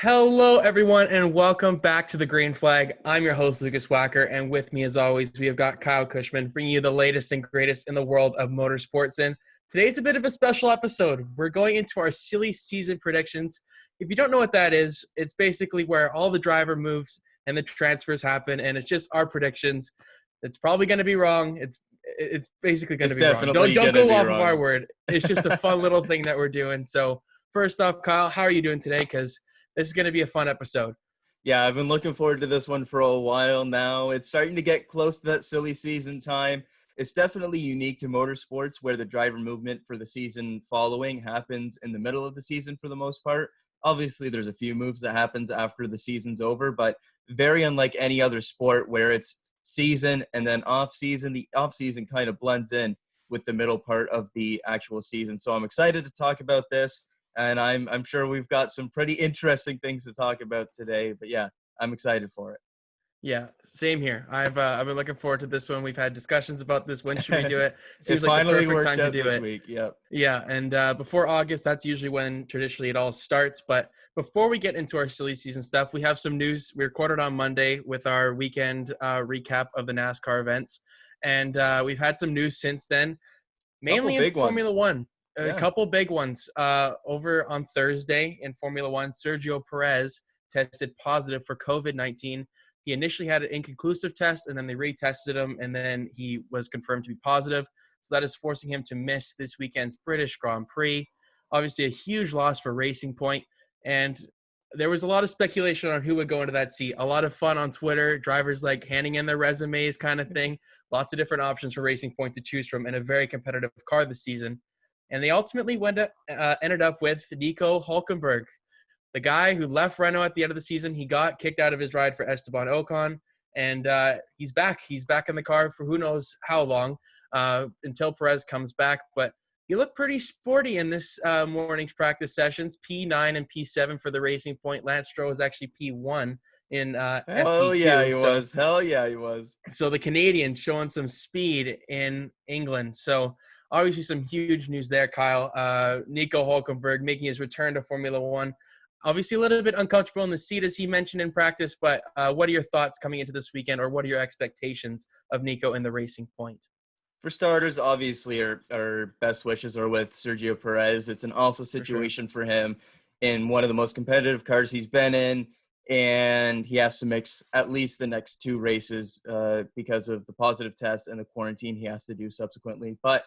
Hello, everyone, and welcome back to the Green Flag. I'm your host, Lukas Wacker, and with me, as always, we have got Kyle Cushman, bringing you the latest and greatest in the world of motorsports. And today's a bit of a special episode. We're going into our silly season predictions. If you don't know what that is, it's basically where all the driver moves and the transfers happen, and it's just our predictions. It's probably going to be wrong. It's basically going to It's be wrong. definitely Don't gonna go be off of wrong. our word. It's just a fun little thing that we're doing. So first off, Kyle, how are you doing today? Because this is going to be a fun episode. Yeah, I've been looking forward to this one for a while now. It's starting to get close to that silly season time. It's definitely unique to motorsports where the driver movement for the season following happens in the middle of the season for the most part. Obviously, there's a few moves that happens after the season's over, but very unlike any other sport where it's season and then off season. The off season kind of blends in with the middle part of the actual season. So I'm excited to talk about this. And I'm sure we've got some pretty interesting things to talk about today. But yeah, I'm excited for it. Yeah, same here. I've been looking forward to this one. We've had discussions about this. When should we do it? It Seems like the finally perfect worked time to out do this it. week. Yep. Yeah, and before August, that's usually when traditionally it all starts. But before we get into our silly season stuff, we have some news. We recorded on Monday with our weekend recap of the NASCAR events, and we've had some news since then, Couple mainly in big Formula ones. One. A Yeah. couple big ones. Over on Thursday in Formula One, Sergio Perez tested positive for COVID-19. He initially had an inconclusive test, and then they retested him, and then he was confirmed to be positive. So that is forcing him to miss this weekend's British Grand Prix. Obviously, a huge loss for Racing Point, and there was a lot of speculation on who would go into that seat. A lot of fun on Twitter, drivers like handing in their resumes kind of thing. Lots of different options for Racing Point to choose from in a very competitive car this season. And they ultimately ended up with Nico Hulkenberg, the guy who left Renault at the end of the season. He got kicked out of his ride for Esteban Ocon, and he's back. He's back in the car for who knows how long until Perez comes back. But he looked pretty sporty in this morning's practice sessions, P9 and P7 for the Racing Point. Lance Stroll was actually P1 in Hell yeah, FP2. he was. Hell yeah, he was. So the Canadian showing some speed in England. So obviously some huge news there, Kyle. Nico Hulkenberg making his return to Formula One. Obviously a little bit uncomfortable in the seat, as he mentioned in practice, but what are your thoughts coming into this weekend, or what are your expectations of Nico in the Racing Point? For starters, obviously, our best wishes are with Sergio Perez. It's an awful situation for him in one of the most competitive cars he's been in, and he has to mix at least the next two races because of the positive test and the quarantine he has to do subsequently. But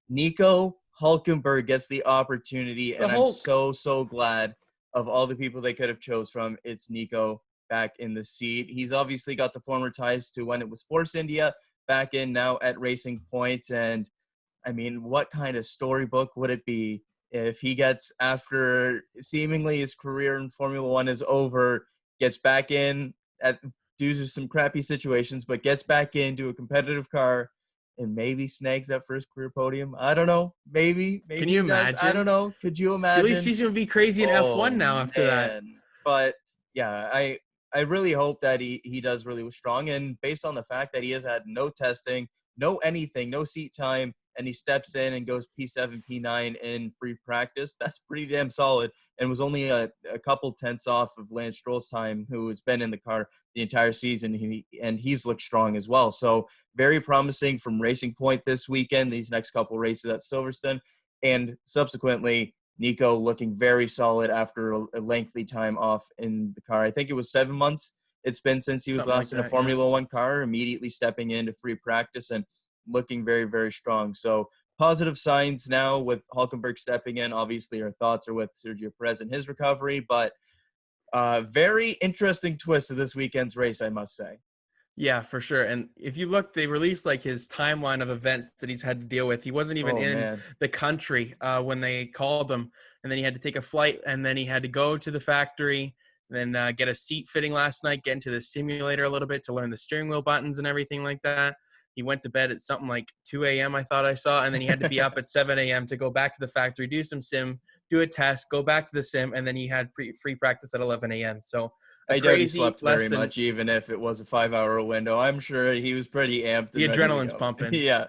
Nico Hulkenberg gets the opportunity, and I'm so glad of all the people they could have chose from. It's Nico back in the seat. He's obviously got the former ties to when it was Force India, back in now at Racing Point. And I mean, what kind of storybook would it be if he gets, after seemingly his career in Formula One is over, gets back in due to some crappy situations, but gets back into a competitive car and maybe snags that first career podium? I don't know. Maybe Can you he does. imagine? I don't know. Could you imagine? Silly season would be crazy in F1 now after that. But yeah, I really hope that he does really strong. And based on the fact that he has had no testing, no anything, no seat time, and he steps in and goes P7, P9 in free practice, that's pretty damn solid. And was only a couple tenths off of Lance Stroll's time, who has been in the car the entire season. He's looked strong as well. So very promising from Racing Point this weekend, these next couple races at Silverstone. And subsequently, Nico looking very solid after a lengthy time off in the car. I think it was 7 months it's been since he was Something last like in a that, Formula One car, immediately stepping into free practice and looking very, very strong. So positive signs now with Hulkenberg stepping in. Obviously, our thoughts are with Sergio Perez and his recovery, but very interesting twist to this weekend's race, I must say. Yeah, for sure. And if you look, they released like his timeline of events that he's had to deal with. He wasn't even in the country when they called him, and then he had to take a flight, and then he had to go to the factory, then get a seat fitting last night, get into the simulator a little bit to learn the steering wheel buttons and everything like that. He went to bed at something like 2 a.m., I thought I saw, and then he had to be up at 7 a.m. to go back to the factory, do some sim, do a test, go back to the sim, and then he had free practice at 11 a.m. So I doubt he slept very much, even if it was a 5-hour window. I'm sure he was pretty amped. The and ready adrenaline's to go. pumping. Yeah.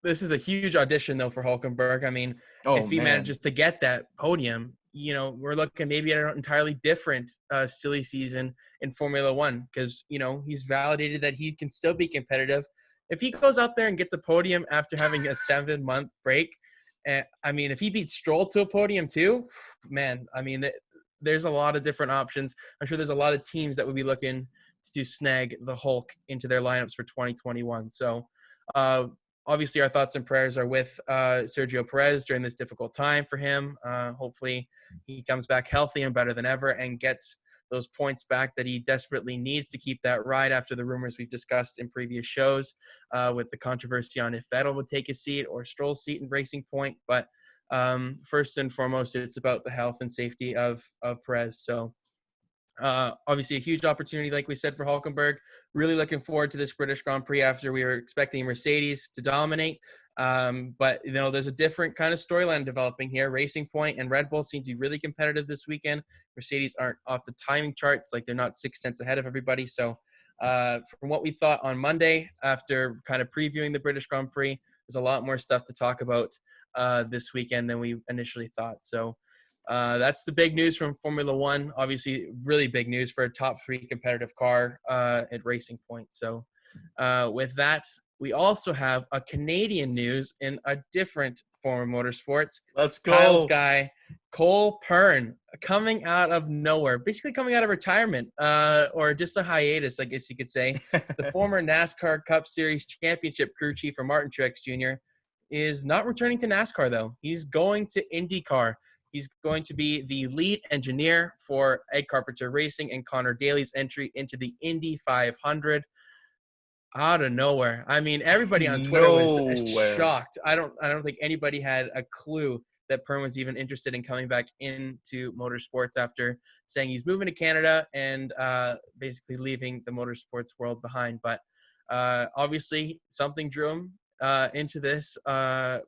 This is a huge audition, though, for Hulkenberg. I mean, if he manages to get that podium, we're looking maybe at an entirely different silly season in Formula One because, he's validated that he can still be competitive. If he goes out there and gets a podium after having a 7-month break, if he beats Stroll to a podium too, man, there's a lot of different options. I'm sure there's a lot of teams that would be looking to snag the Hulk into their lineups for 2021. So, obviously, our thoughts and prayers are with Sergio Perez during this difficult time for him. Hopefully, he comes back healthy and better than ever and gets those points back that he desperately needs to keep that ride after the rumors we've discussed in previous shows with the controversy on if Vettel would take his seat or Stroll's seat in Racing Point. But first and foremost, it's about the health and safety of Perez. So, obviously a huge opportunity, like we said, for Hulkenberg. Really looking forward to this British Grand Prix after we were expecting Mercedes to dominate. But, there's a different kind of storyline developing here. Racing Point and Red Bull seem to be really competitive this weekend. Mercedes aren't off the timing charts. Like, they're not 6 tenths ahead of everybody. So from what we thought on Monday, after kind of previewing the British Grand Prix, there's a lot more stuff to talk about this weekend than we initially thought. So that's the big news from Formula One. Obviously, really big news for a top 3 competitive car at Racing Point. So with that, we also have a Canadian news in a different form of motorsports. Let's go. Kyle's guy, Cole Pearn, coming out of nowhere, basically coming out of retirement or just a hiatus, I guess you could say. The former NASCAR Cup Series championship crew chief for Martin Truex Jr. is not returning to NASCAR, though. He's going to IndyCar. He's going to be the lead engineer for Ed Carpenter Racing and Connor Daly's entry into the Indy 500 out of nowhere. Everybody on Twitter was shocked. I don't think anybody had a clue that Pearn was even interested in coming back into motorsports after saying he's moving to Canada and basically leaving the motorsports world behind. But obviously something drew him into this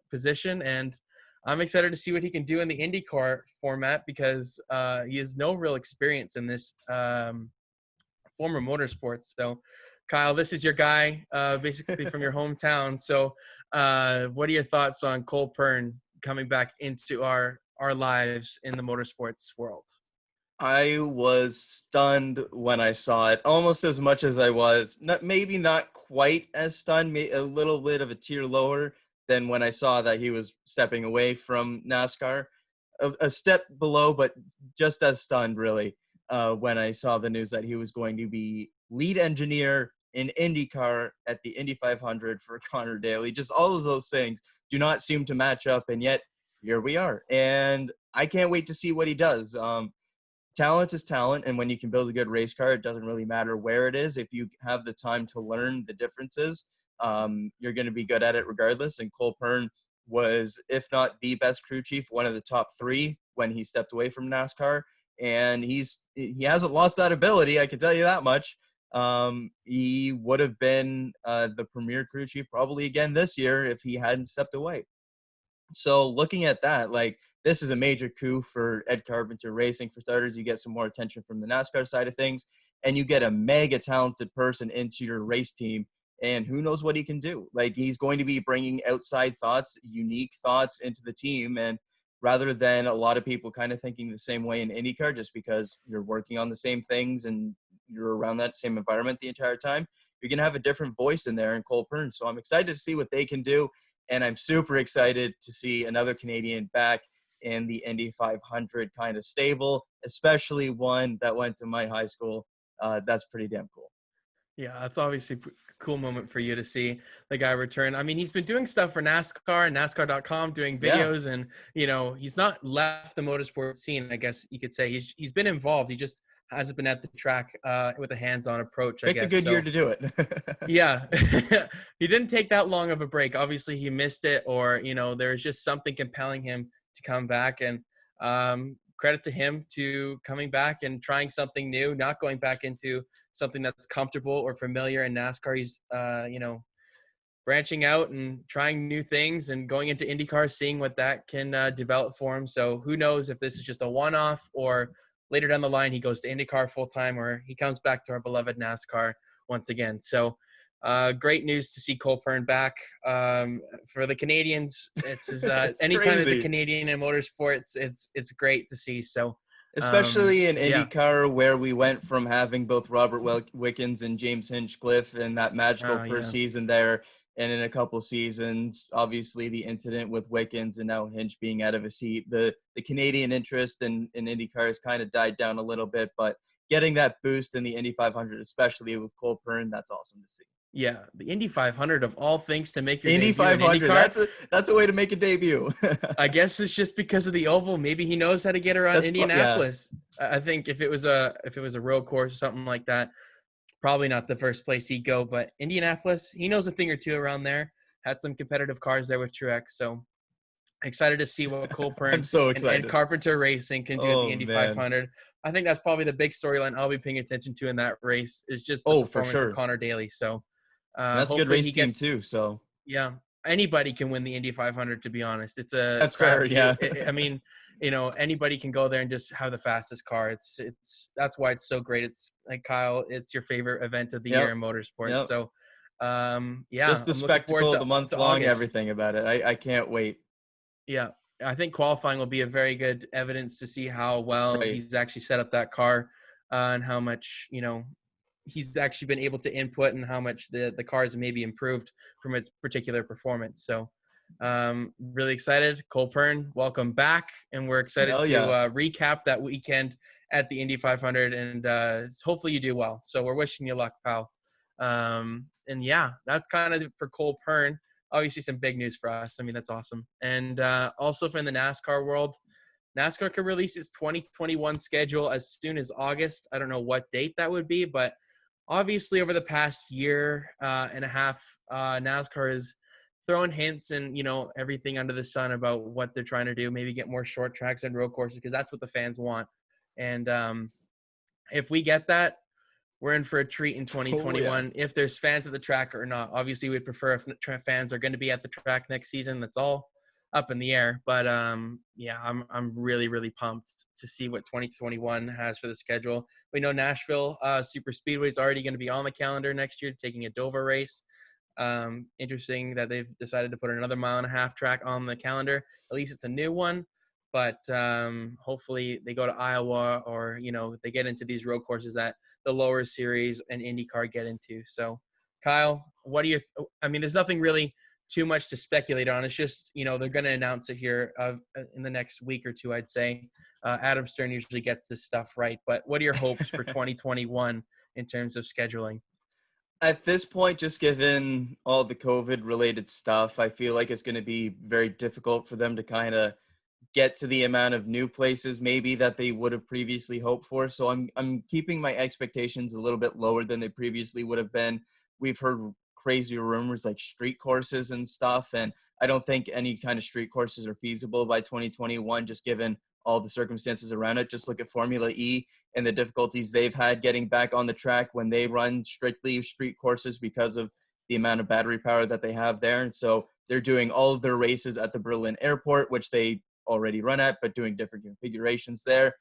position, and I'm excited to see what he can do in the IndyCar format because he has no real experience in this former motorsports. So, Kyle, this is your guy, basically from your hometown. So, what are your thoughts on Cole Pearn coming back into our lives in the motorsports world? I was stunned when I saw it, almost as much as I was, maybe not quite as stunned, a little bit of a tier lower than when I saw that he was stepping away from NASCAR. A step below, but just as stunned, really, when I saw the news that he was going to be lead engineer in IndyCar at the Indy 500 for Connor Daly. Just all of those things do not seem to match up, and yet here we are. And I can't wait to see what he does. Talent is talent, and when you can build a good race car, it doesn't really matter where it is. If you have the time to learn the differences, you're going to be good at it regardless. And Cole Pearn was, if not the best crew chief, one of the top 3 when he stepped away from NASCAR. And he hasn't lost that ability, I can tell you that much. He would have been the premier crew chief probably again this year if he hadn't stepped away. So looking at that, this is a major coup for Ed Carpenter Racing. For starters, you get some more attention from the NASCAR side of things, and you get a mega talented person into your race team, and who knows what he can do. He's going to be bringing outside thoughts, unique thoughts into the team, and rather than a lot of people kind of thinking the same way in IndyCar just because you're working on the same things and you're around that same environment the entire time, you're going to have a different voice in there in Cole Pearn. So I'm excited to see what they can do. And I'm super excited to see another Canadian back in the Indy 500 kind of stable, especially one that went to my high school. That's pretty damn cool. Yeah, that's obviously a cool moment for you to see the guy return. He's been doing stuff for NASCAR and NASCAR.com, doing videos, and he's not left the motorsport scene, I guess you could say. He's been involved. He just hasn't been at the track with a hands-on approach, I guess. Picked a good year to do it. Yeah. He didn't take that long of a break. Obviously, he missed it, or, there's just something compelling him to come back. And credit to him to coming back and trying something new, not going back into something that's comfortable or familiar in NASCAR. He's, branching out and trying new things and going into IndyCar, seeing what that can develop for him. So who knows if this is just a one-off or later down the line he goes to IndyCar full-time or he comes back to our beloved NASCAR once again. So Great news to see Cole Pearn back. For the Canadians, It's anytime there's a crazy. Canadian in motorsports, it's great to see. So, Especially in yeah. IndyCar, where we went from having both Robert Wickens and James Hinchcliffe in that magical first Yeah. season there, and in a couple seasons, obviously the incident with Wickens and now Hinch being out of his seat, the Canadian interest in IndyCar has kind of died down a little bit, but getting that boost in the Indy 500, especially with Cole Pearn, that's awesome to see. Yeah, the Indy 500 of all things to make your Indy debut in 500, IndyCar. that's a way to make a debut. I guess it's just because of the oval. Maybe he knows how to get around Yeah. Indianapolis. I think if it was a road course or something like that, probably not the first place he'd go. But Indianapolis, he knows a thing or two around there. Had some competitive cars there with Truex, so excited to see what Cole I'm Pearn so and excited. Carpenter Racing can do at the Oh Indy man. 500. I think that's probably the big storyline I'll be paying attention to in that race is just the Oh, for performance of sure. Connor Daly. So And that's a good hopefully race he team gets. too. So Yeah, anybody can win the Indy 500. To be honest, it's a that's fair. crapshoot. Yeah. I mean, anybody can go there and just have the fastest car. It's that's why it's so great. It's like Kyle, it's your favorite event of the year Yep. in motorsports. Yep. So, yeah, Just the I'm looking forward spectacle, the month to long, August. everything about it. I can't wait. Yeah, I think qualifying will be a very good evidence to see how well Right. he's actually set up that car, and how much he's actually been able to input and how much the cars maybe improved from its particular performance. So really excited. Cole Pearn, welcome back. And we're excited Hell to yeah. recap that weekend at the Indy 500 and hopefully you do well. So we're wishing you luck, pal. And yeah, that's kind of for Cole Pearn. Obviously some big news for us. I mean, that's awesome. And also from the NASCAR world, NASCAR could release its 2021 schedule as soon as August. I don't know what date that would be, but obviously over the past year and a half, NASCAR is throwing hints and everything under the sun about what they're trying to do. Maybe get more short tracks and road courses because that's what the fans want. And if we get that, we're in for a treat in Oh yeah. 2021. If there's fans at the track or not, obviously we'd prefer if fans are going to be at the track next season. That's all up in the air. But yeah, I'm really really pumped to see what 2021 has for the schedule. We know Nashville Super Speedway is already going to be on the calendar next year, taking a Dover race. Interesting that they've decided to put another 1.5-mile track on the calendar. At least it's a new one. But hopefully they go to Iowa or they get into these road courses that the lower series and IndyCar get into. So, Kyle, what do you? I mean, there's nothing really too much to speculate on. It's just they're going to announce it here in the next week or two, I'd say. Adam Stern usually gets this stuff right. But what are your hopes for 2021 in terms of scheduling? At this point, just given all the COVID related stuff, I feel like it's going to be very difficult for them to kind of get to the amount of new places maybe that they would have previously hoped for. So I'm keeping my expectations a little bit lower than they previously would have been. We've heard crazy rumors like street courses and stuff, and I don't think any kind of street courses are feasible by 2021, just given all the circumstances around it. Just look at Formula E and the difficulties they've had getting back on the track when they run strictly street courses because of the amount of battery power that they have there. And so they're doing all of their races at the Berlin airport, which they already run at, but doing different configurations there.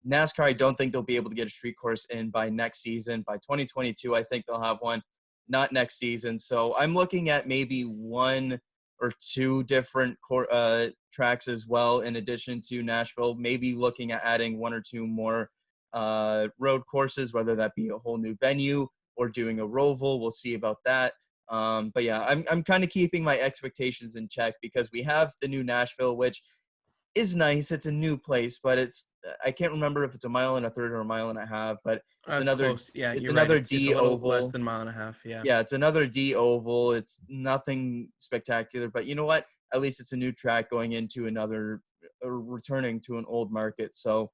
NASCAR, I don't think they'll be able to get a street course in by next season. By 2022, I think they'll have one, not next season. So I'm looking at maybe one or two different tracks as well, in addition to Nashville, maybe looking at adding one or two more road courses, whether that be a whole new venue or doing a roval. We'll see about that. But yeah, I'm kind of keeping my expectations in check because we have the new Nashville, which is nice. It's a new place, but I can't remember if it's 1.33 miles or 1.5 miles, but That's close. Yeah, it's you're right. another It's a D little less oval. than 1.5 miles. Yeah. Yeah, it's another D oval. It's nothing spectacular, but you know what? At least it's a new track going into another, or returning to an old market. So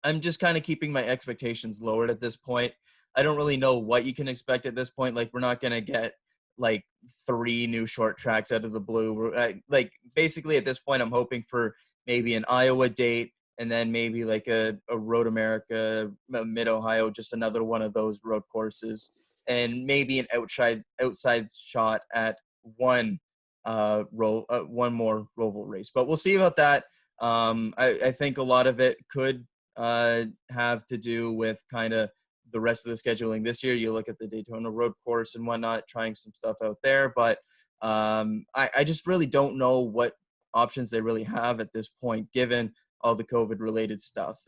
I'm just kind of keeping my expectations lowered at this point. I don't really know what you can expect at this point. Like, we're not going to get like 3 new short tracks out of the blue. Like, basically at this point, I'm hoping for maybe an Iowa date, and then maybe like a Road America, Mid Ohio, just another one of those road courses, and maybe an outside shot at one one more roval race. But we'll see about that. I think a lot of it could have to do with kind of the rest of the scheduling this year. You look at the Daytona Road Course and whatnot, trying some stuff out there. But I just really don't know what options they really have at this point, given all the COVID-related stuff.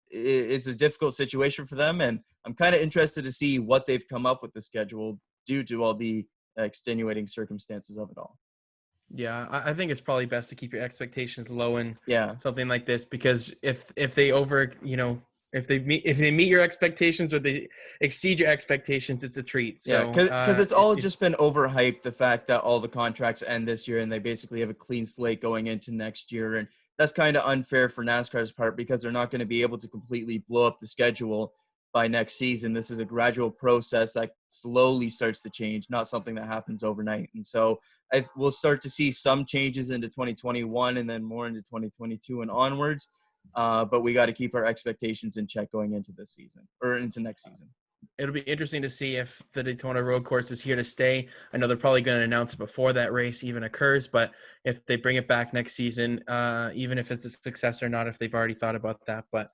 It's a difficult situation for them, and I'm kind of interested to see what they've come up with the schedule due to all the extenuating circumstances of it all. Yeah, I think it's probably best to keep your expectations low in Yeah. something like this, because if they over, if they meet your expectations or they exceed your expectations, it's a treat. Yeah, So because it's all just been overhyped, the fact that all the contracts end this year and they basically have a clean slate going into next year. And that's kind of unfair for NASCAR's part because they're not going to be able to completely blow up the schedule by next season. This is a gradual process that slowly starts to change, not something that happens overnight. And so we'll start to see some changes into 2021 and then more into 2022 and onwards. But we got to keep our expectations in check going into this season or into next season. It'll be interesting to see if the Daytona Road Course is here to stay. I know they're probably going to announce it before that race even occurs, but if they bring it back next season, even if it's a success or not, if they've already thought about that. But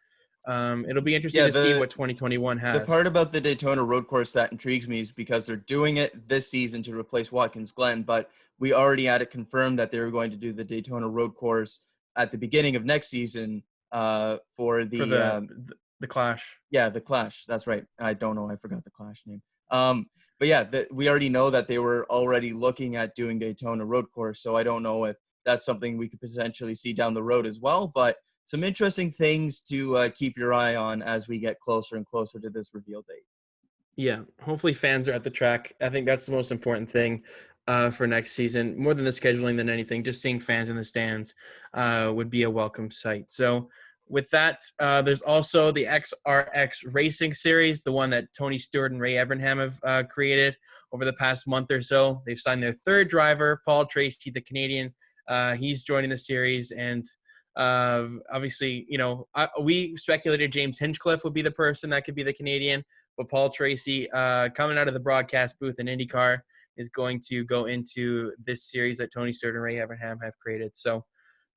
it'll be interesting to see what 2021 has. The part about the Daytona Road Course that intrigues me is because they're doing it this season to replace Watkins Glen, but we already had it confirmed that they were going to do the Daytona Road Course at the beginning of next season for the Clash. Yeah, the Clash. That's right. I don't know. I forgot the Clash name. But yeah, we already know that they were already looking at doing Daytona Road Course. So I don't know if that's something we could potentially see down the road as well. But some interesting things to keep your eye on as we get closer and closer to this reveal date. Yeah, hopefully fans are at the track. I think that's the most important thing for next season, more than the scheduling than anything. Just seeing fans in the stands would be a welcome sight. So with that, there's also the XRX Racing Series, the one that Tony Stewart and Ray Evernham have created over the past month or so. They've signed their third driver, Paul Tracy, the Canadian. He's joining the series, and obviously, we speculated James Hinchcliffe would be the person that could be the Canadian, but Paul Tracy, coming out of the broadcast booth in IndyCar, is going to go into this series that Tony Stewart and Ray Evernham have created. So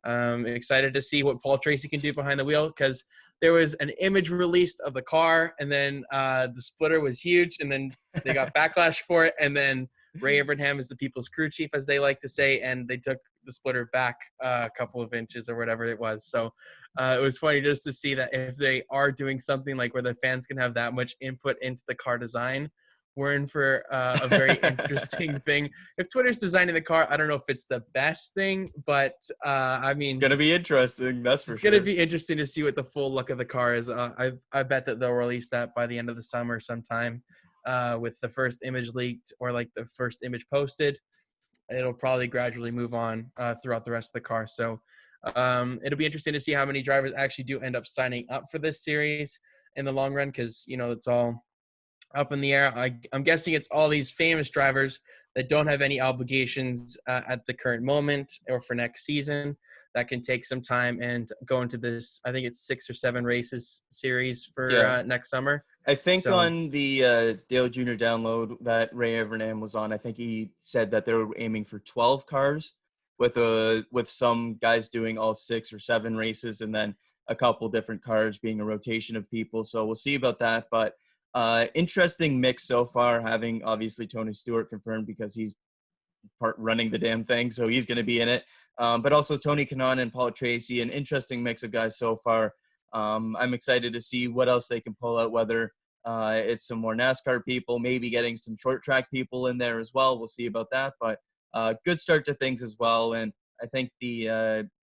excited to see what Paul Tracy can do behind the wheel, because there was an image released of the car, and then the splitter was huge, and then they got backlash for it, and then Ray Evernham is the people's crew chief, as they like to say, and they took the splitter back a couple of inches or whatever it was. So it was funny just to see that if they are doing something like where the fans can have that much input into the car design, we're in for a very interesting thing. If Twitter's designing the car, I don't know if it's the best thing, but I mean, it's gonna be interesting. That's for sure. It's gonna be interesting to see what the full look of the car is. I bet that they'll release that by the end of the summer sometime, with the first image leaked or like the first image posted. It'll probably gradually move on throughout the rest of the car. So it'll be interesting to see how many drivers actually do end up signing up for this series in the long run, because it's all up in the air. I'm guessing it's all these famous drivers that don't have any obligations at the current moment or for next season that can take some time and go into this. I think it's 6 or 7 races series for next summer. I think on the Dale Jr. download that Ray Evernham was on, I think he said that they were aiming for 12 cars with some guys doing all 6 or 7 races, and then a couple different cars being a rotation of people. So we'll see about that. But interesting mix so far, having obviously Tony Stewart confirmed because he's running the damn thing, so he's going to be in it. But also Tony Kanaan and Paul Tracy, an interesting mix of guys so far. I'm excited to see what else they can pull out, whether it's some more NASCAR people, maybe getting some short track people in there as well. We'll see about that. But good start to things as well. And I think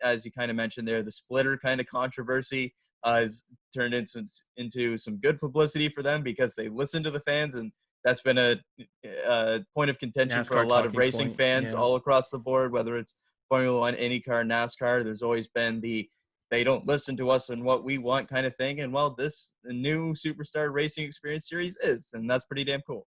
as you kind of mentioned there, the splitter kind of controversy has turned into some good publicity for them, because they listen to the fans, and that's been a point of contention NASCAR for a lot of racing fans all across the board, whether it's Formula One, IndyCar, NASCAR. There's always been they don't listen to us and what we want kind of thing. And well, the new Superstar Racing Experience Series is, and that's pretty damn cool.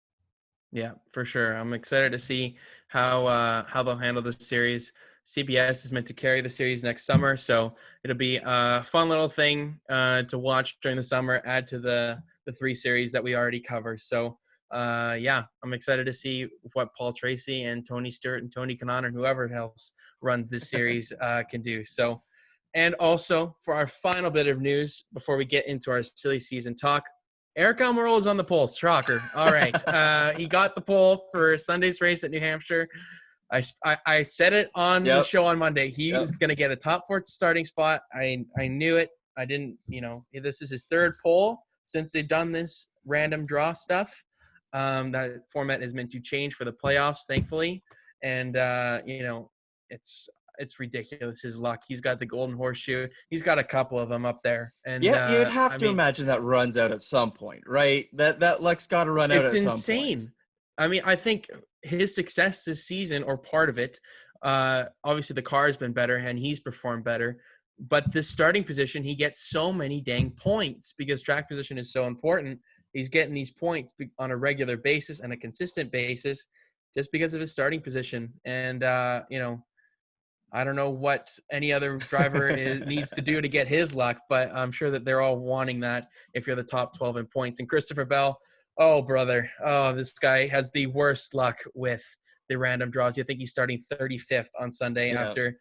Yeah, for sure. I'm excited to see how they'll handle this series. CBS is meant to carry the series next summer, so it'll be a fun little thing to watch during the summer, add to the 3 series that we already cover. So I'm excited to see what Paul Tracy and Tony Stewart and Tony Kanaan and whoever else runs this series can do. So, and also for our final bit of news before we get into our silly season talk, Eric Almirola is on the pole. Shocker. All right. He got the pole for Sunday's race at New Hampshire. I said it on the show on Monday. He is going to get a top 4 starting spot. I knew it. I didn't, this is his 3rd pole since they've done this random draw stuff. That format is meant to change for the playoffs, thankfully. And, it's ridiculous, his luck. He's got the golden horseshoe. He's got a couple of them up there. And you'd have to imagine that runs out at some point, right? That luck's got to run out at some point. It's insane. I mean, I think his success this season, or part of it, obviously the car has been better and he's performed better. But this starting position, he gets so many dang points because track position is so important. He's getting these points on a regular basis and a consistent basis just because of his starting position. And, I don't know what any other driver needs to do to get his luck, but I'm sure that they're all wanting that if you're the top 12 in points. And Christopher Bell, oh, brother. Oh, this guy has the worst luck with the random draws. I think he's starting 35th on Sunday after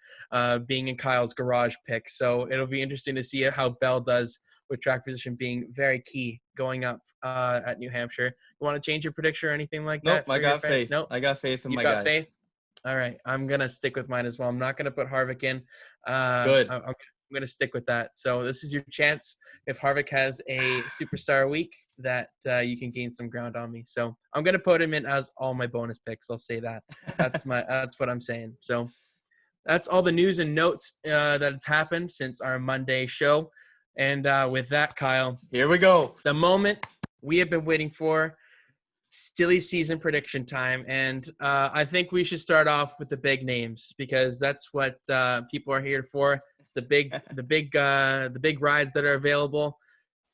being in Kyle's garage pick. So it'll be interesting to see how Bell does with track position being very key going up at New Hampshire. You want to change your prediction or anything like that? Nope, I got faith. Nope. I got faith in my guys. You got faith? All right. I'm going to stick with mine as well. I'm not going to put Harvick in. Good. I'm going to stick with that. So this is your chance. If Harvick has a superstar week, that you can gain some ground on me. So I'm going to put him in as all my bonus picks. I'll say that. That's what I'm saying. So that's all the news and notes that has happened since our Monday show. And with that, Kyle, here we go. The moment we have been waiting for. Silly season prediction time, and I think we should start off with the big names because that's what people are here for. It's the big rides that are available,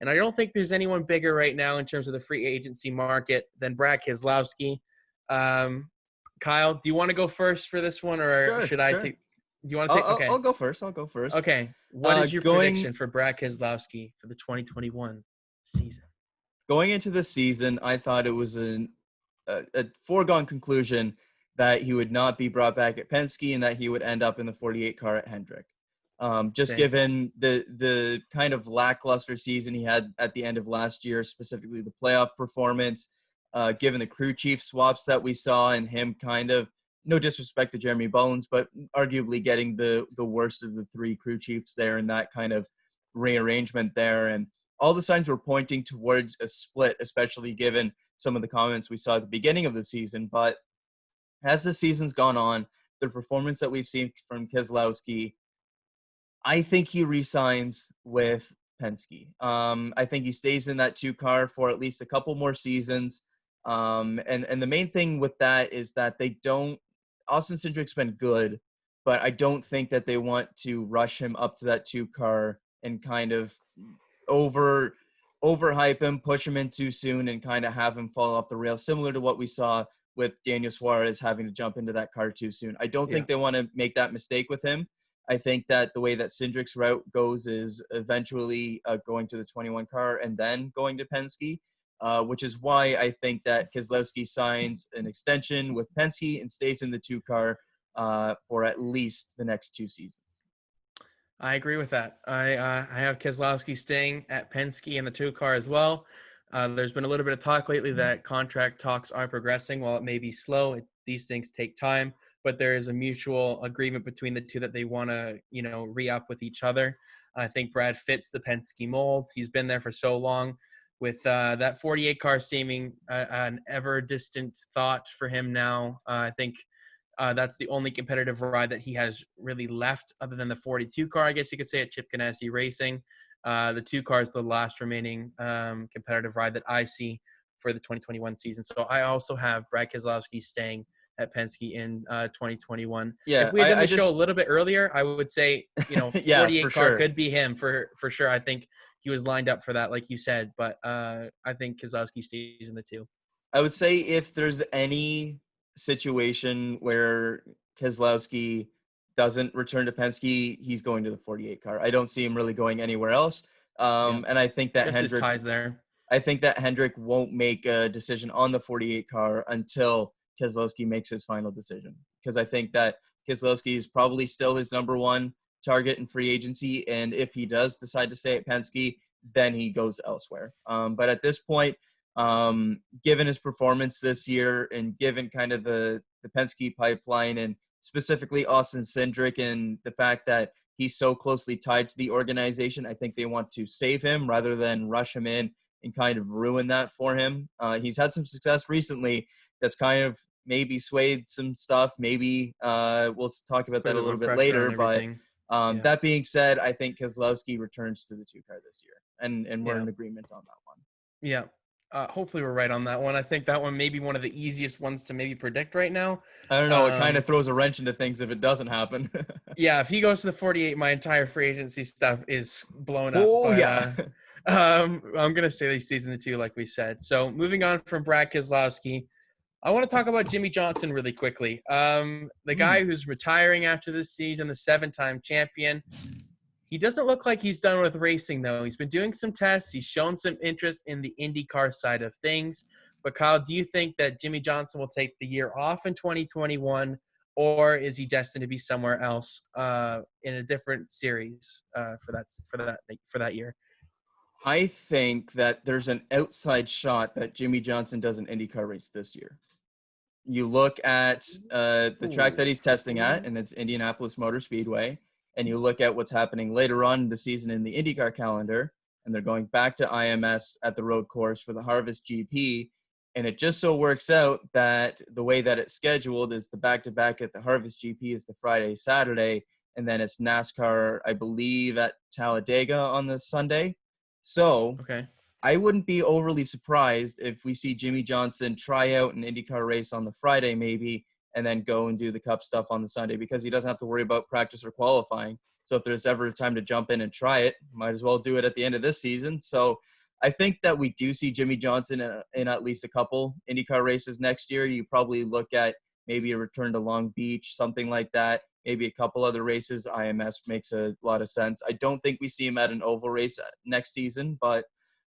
and I don't think there's anyone bigger right now in terms of the free agency market than Brad Keselowski. Kyle, do you want to go first for this one, or should I take? Do you want to take? Okay, I'll go first. Okay, what is your prediction for Brad Keselowski for the 2021 season? Going into the season, I thought it was a foregone conclusion that he would not be brought back at Penske and that he would end up in the 48 car at Hendrick. Given the kind of lackluster season he had at the end of last year, specifically the playoff performance, given the crew chief swaps that we saw and him kind of, no disrespect to Jeremy Bones, but arguably getting the worst of the 3 crew chiefs there and that kind of rearrangement there. And all the signs were pointing towards a split, especially given some of the comments we saw at the beginning of the season. But as the season's gone on, the performance that we've seen from Keselowski, I think he re-signs with Penske. I think he stays in that 2 car for at least a couple more seasons. And the main thing with that is that Austin Cindric's been good, but I don't think that they want to rush him up to that 2 car and kind of overhype him, push him in too soon, and kind of have him fall off the rails, similar to what we saw with Daniel Suarez having to jump into that car too soon. I don't think they want to make that mistake with him. I think that the way that Cindric's route goes is eventually going to the 21 car and then going to Penske, which is why I think that Keselowski signs an extension with Penske and stays in the 2 car for at least the next 2 seasons. I agree with that. I have Keselowski staying at Penske in the 2 car as well. There's been a little bit of talk lately that contract talks are progressing. While it may be slow, these things take time, but there is a mutual agreement between the 2 that they want to, re-up with each other. I think Brad fits the Penske mold. He's been there for so long. With that 48 car seeming an ever-distant thought for him now, I think that's the only competitive ride that he has really left other than the 42 car, I guess you could say, at Chip Ganassi Racing. The 2 car is the last remaining competitive ride that I see for the 2021 season. So I also have Brad Keselowski staying at Penske in 2021. Yeah, if we had done the show a little bit earlier, I would say, 48 car could be him for sure. I think he was lined up for that, like you said, but I think Keselowski stays in the 2. I would say if there's any situation where Keselowski doesn't return to Penske, he's going to the 48 car. I don't see him really going anywhere else. And I think that Hendrick ties there. I think that Hendrick won't make a decision on the 48 car until Keselowski makes his final decision. Because I think that Keselowski is probably still his number 1 target in free agency. And if he does decide to stay at Penske, then he goes elsewhere. But at this point, given his performance this year and given kind of the Penske pipeline and specifically Austin Cindric and the fact that he's so closely tied to the organization, I think they want to save him rather than rush him in and kind of ruin that for him. He's had some success recently that's kind of maybe swayed some stuff. Maybe we'll talk about that a little bit later. But that being said, I think Keselowski returns to the 2-car this year, and we're in agreement on that one. Yeah. Hopefully we're right on that one. I think that one may be one of the easiest ones to maybe predict right now. I don't know. It kind of throws a wrench into things if it doesn't happen. Yeah, if he goes to the 48, my entire free agency stuff is blown up. Oh, yeah. I'm going to say he stays in the 2, like we said. So moving on from Brad Keselowski, I want to talk about Jimmie Johnson really quickly. The guy who's retiring after this season, the 7-time champion. He doesn't look like he's done with racing, though. He's been doing some tests. He's shown some interest in the IndyCar side of things. But, Kyle, do you think that Jimmie Johnson will take the year off in 2021, or is he destined to be somewhere else in a different series for that year? I think that there's an outside shot that Jimmie Johnson does an IndyCar race this year. You look at the track that he's testing at, and it's Indianapolis Motor Speedway. And you look at what's happening later on in the season in the IndyCar calendar, and they're going back to IMS at the road course for the Harvest GP. And it just so works out that the way that it's scheduled is the back-to-back at the Harvest GP is the Friday, Saturday, and then it's NASCAR, I believe, at Talladega on the Sunday. So I wouldn't be overly surprised if we see Jimmie Johnson try out an IndyCar race on the Friday maybe, and then go and do the Cup stuff on the Sunday, because he doesn't have to worry about practice or qualifying. So if there's ever a time to jump in and try it, might as well do it at the end of this season. So I think that we do see Jimmie Johnson in at least a couple IndyCar races next year. You probably look at maybe a return to Long Beach, something like that, maybe a couple other races. IMS makes a lot of sense. I don't think we see him at an oval race next season, but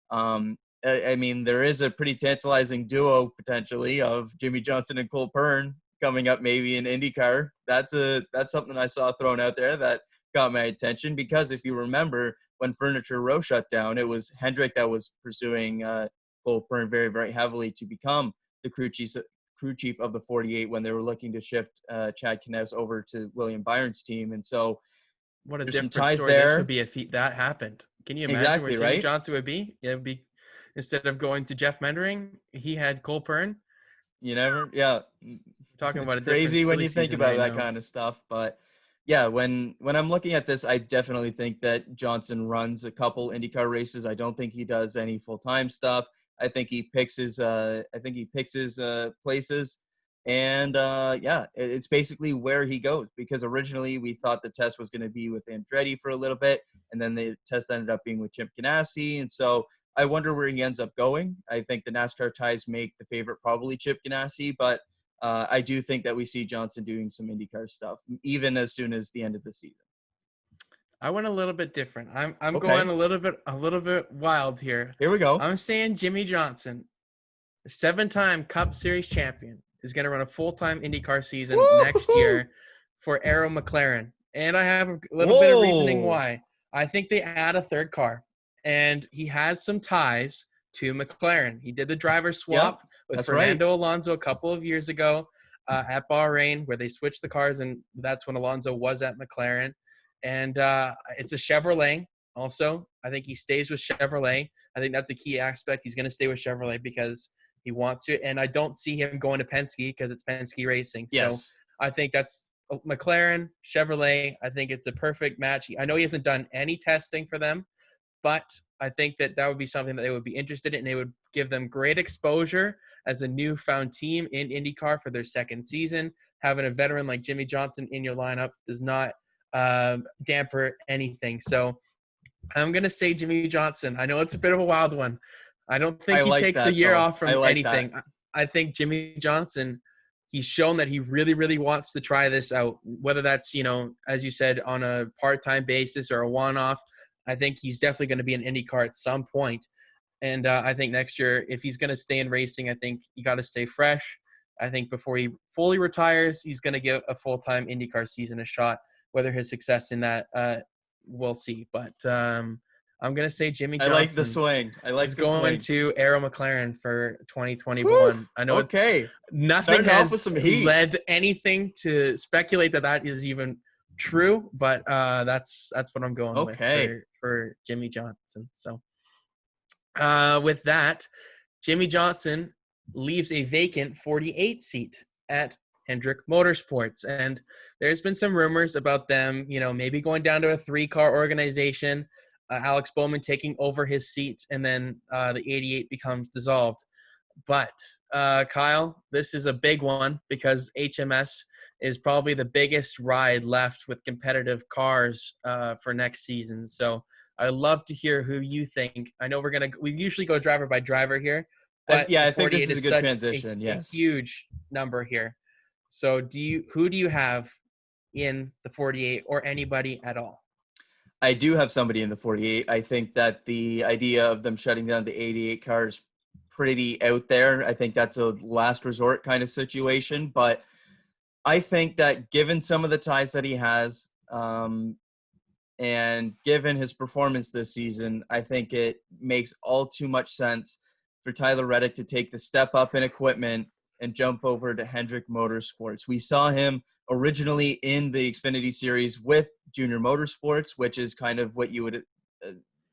I mean, there is a pretty tantalizing duo potentially of Jimmie Johnson and Cole Pearn coming up maybe in IndyCar. That's something I saw thrown out there that got my attention, because if you remember when Furniture Row shut down, it was Hendrick that was pursuing Cole Pearn very, very heavily to become the crew chief of the 48 when they were looking to shift Chad Knaus over to William Byron's team. And so what a different story this would be if that happened. Can you imagine where Jimmie Johnson would be? It would be, instead of going to Jeff Mendering, he had Cole Pearn. You never, yeah. Talking about it's crazy when you think about that kind of stuff. But yeah, when I'm looking at this, I definitely think that Johnson runs a couple IndyCar races. I don't think he does any full-time stuff. I think he picks his places. And it's basically where he goes, because originally we thought the test was going to be with Andretti for a little bit, and then the test ended up being with Chip Ganassi. And so I wonder where he ends up going. I think the NASCAR ties make the favorite probably Chip Ganassi, but I do think that we see Johnson doing some IndyCar stuff, even as soon as the end of the season. I went a little bit different. I'm going a little bit wild here. Here we go. I'm saying Jimmie Johnson, the 7-time Cup Series champion, is going to run a full-time IndyCar season next year for Arrow McLaren. And I have a little bit of reasoning why. I think they add a third car, and he has some ties to McLaren. He did the driver swap with Fernando Alonso a couple of years ago at Bahrain, where they switched the cars, and that's when Alonso was at McLaren. And it's a Chevrolet also. I think he stays with Chevrolet. I think that's a key aspect. He's going to stay with Chevrolet because he wants to. And I don't see him going to Penske because it's Penske Racing. So I think that's McLaren, Chevrolet. I think it's a perfect match. I know he hasn't done any testing for them, but I think that would be something that they would be interested in. And they would give them great exposure as a newfound team in IndyCar for their second season. Having a veteran like Jimmie Johnson in your lineup does not damper anything. So I'm going to say Jimmie Johnson. I know it's a bit of a wild one. I don't think he takes a year off from anything. I think Jimmie Johnson, he's shown that he really, really wants to try this out, whether that's, as you said, on a part-time basis or a one-off. I think he's definitely going to be an IndyCar at some point. And I think next year, if he's going to stay in racing, I think you got to stay fresh. I think before he fully retires, he's going to give a full-time IndyCar season a shot. Whether his success in that, we'll see. But I'm going to say Jimmy I like the Johnson swing. I like is the going swing. to Arrow McLaren for Whew, 2021. I know okay. nothing Starting off with has some heat. led anything to speculate that is even true, but that's what I'm going with Okay. for Jimmy Johnson. So with that, Jimmy Johnson leaves a vacant 48 seat at Hendrick Motorsports. And there's been some rumors about them, maybe going down to a 3-car organization, Alex Bowman taking over his seat, and then the 88 becomes dissolved. But Kyle, this is a big one because HMS is probably the biggest ride left with competitive cars for next season. So I'd love to hear who you think. I know we usually go driver by driver here, but Yeah, the I think this 48 is a is good such transition. a Yes. huge number here. So who do you have in the 48 or anybody at all? I do have somebody in the 48. I think that the idea of them shutting down the 88 car is pretty out there. I think that's a last resort kind of situation. But I think that given some of the ties that he has, and given his performance this season, I think it makes all too much sense for Tyler Reddick to take the step up in equipment and jump over to Hendrick Motorsports. We saw him originally in the Xfinity Series with Junior Motorsports, which is kind of what you would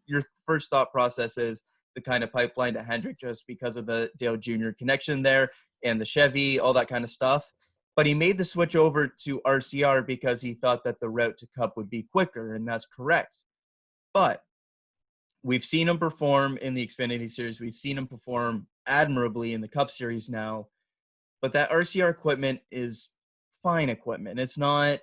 your first thought process is the kind of pipeline to Hendrick just because of the Dale Jr. connection there and the Chevy, all that kind of stuff. But he made the switch over to RCR because he thought that the route to Cup would be quicker, and that's correct. But we've seen him perform in the Xfinity Series. We've seen him perform admirably in the Cup Series now. But that RCR equipment is fine equipment. It's not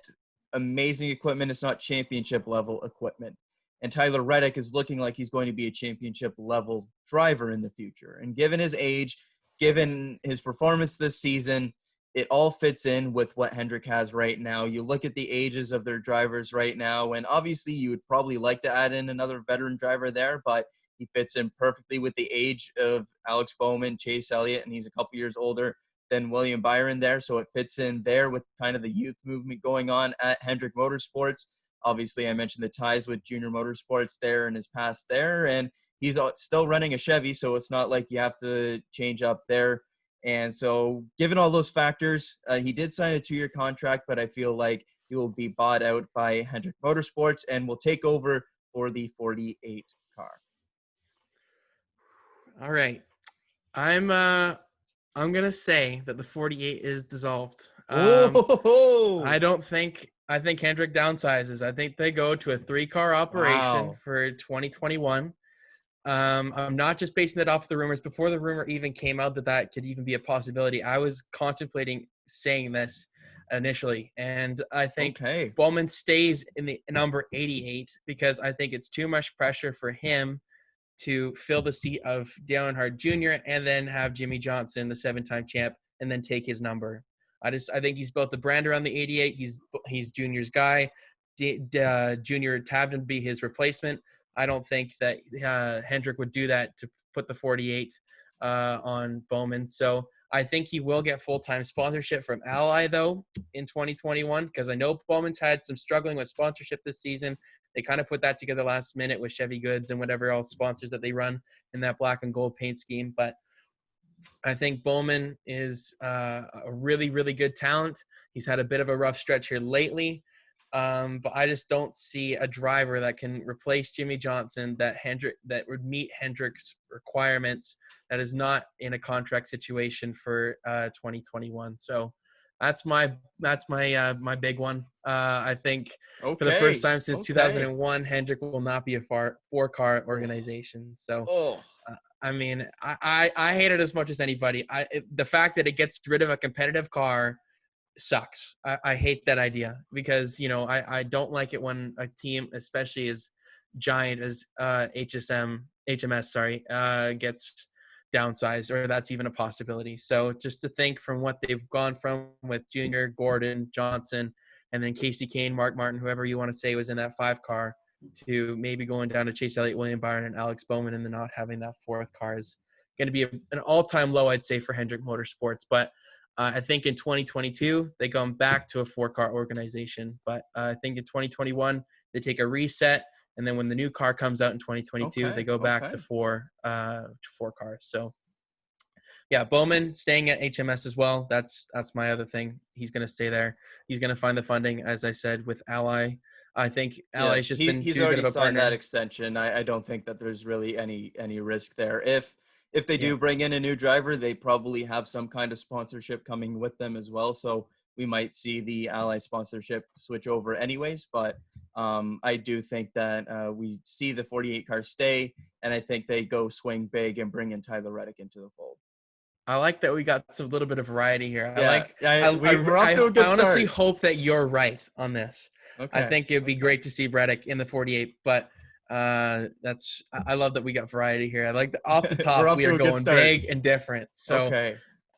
amazing equipment. It's not championship level equipment. And Tyler Reddick is looking like he's going to be a championship level driver in the future. And given his age, given his performance this season, it all fits in with what Hendrick has right now. You look at the ages of their drivers right now, and obviously you would probably like to add in another veteran driver there, but he fits in perfectly with the age of Alex Bowman, Chase Elliott, and he's a couple years older than William Byron there. So it fits in there with kind of the youth movement going on at Hendrick Motorsports. Obviously, I mentioned the ties with Junior Motorsports there in his past there, and he's still running a Chevy, so it's not like you have to change up there. And so given all those factors, he did sign a 2-year contract, but I feel like he will be bought out by Hendrick Motorsports and will take over for the 48 car. All right. I'm going to say that the 48 is dissolved. Oh, I think Hendrick downsizes. I think they go to a 3-car operation wow. for 2021. I'm not just basing it off the rumors. Before the rumor even came out that could even be a possibility, I was contemplating saying this initially. And I think Okay. Bowman stays in the number 88 because I think it's too much pressure for him to fill the seat of Dale Earnhardt Jr. and then have Jimmy Johnson, the 7-time champ, and then take his number. I think he's built the brand around the 88. He's Junior's guy. Junior tabbed him to be his replacement. I don't think that Hendrick would do that to put the 48 on Bowman. So I think he will get full-time sponsorship from Ally, though, in 2021, because I know Bowman's had some struggling with sponsorship this season. They kind of put that together last minute with Chevy Goods and whatever else sponsors that they run in that black and gold paint scheme. But I think Bowman is a really, really good talent. He's had a bit of a rough stretch here lately. But I just don't see a driver that can replace Jimmy Johnson that would meet Hendrick's requirements that is not in a contract situation for 2021. So that's my big one. I think for the first time since 2001, Hendrick will not be a 4-car organization. So I mean, I hate it as much as anybody. The fact that it gets rid of a competitive car sucks. I hate that idea because, I don't like it when a team, especially as giant as HMS, gets downsized, or that's even a possibility. So just to think from what they've gone from with Junior, Gordon, Johnson, and then Casey Kane, Mark Martin, whoever you want to say was in that 5-car, to maybe going down to Chase Elliott, William Byron, and Alex Bowman, and then not having that 4th car is going to be an all-time low, I'd say, for Hendrick Motorsports. But I think in 2022, they come back to a 4-car organization. But I think in 2021, they take a reset And then when the new car comes out in 2022, they go back to four cars. So yeah, Bowman staying at HMS as well. That's my other thing. He's going to stay there. He's going to find the funding, as I said, with Ally. I think Ally's just been he's too already good of a signed partner. that extension. I don't think that there's really any risk there. If they do bring in a new driver, they probably have some kind of sponsorship coming with them as well. So we might see the Ally sponsorship switch over anyways. But I do think that we see the 48 car stay, and I think they go swing big and bring in Tyler Reddick into the fold. I like that we got some little bit of variety here. We're off to a good I honestly start. hope that you're right on this. Okay. I think it'd be great to see Reddick in the 48, but I love that we got variety here. I like off the top we are going big and different. So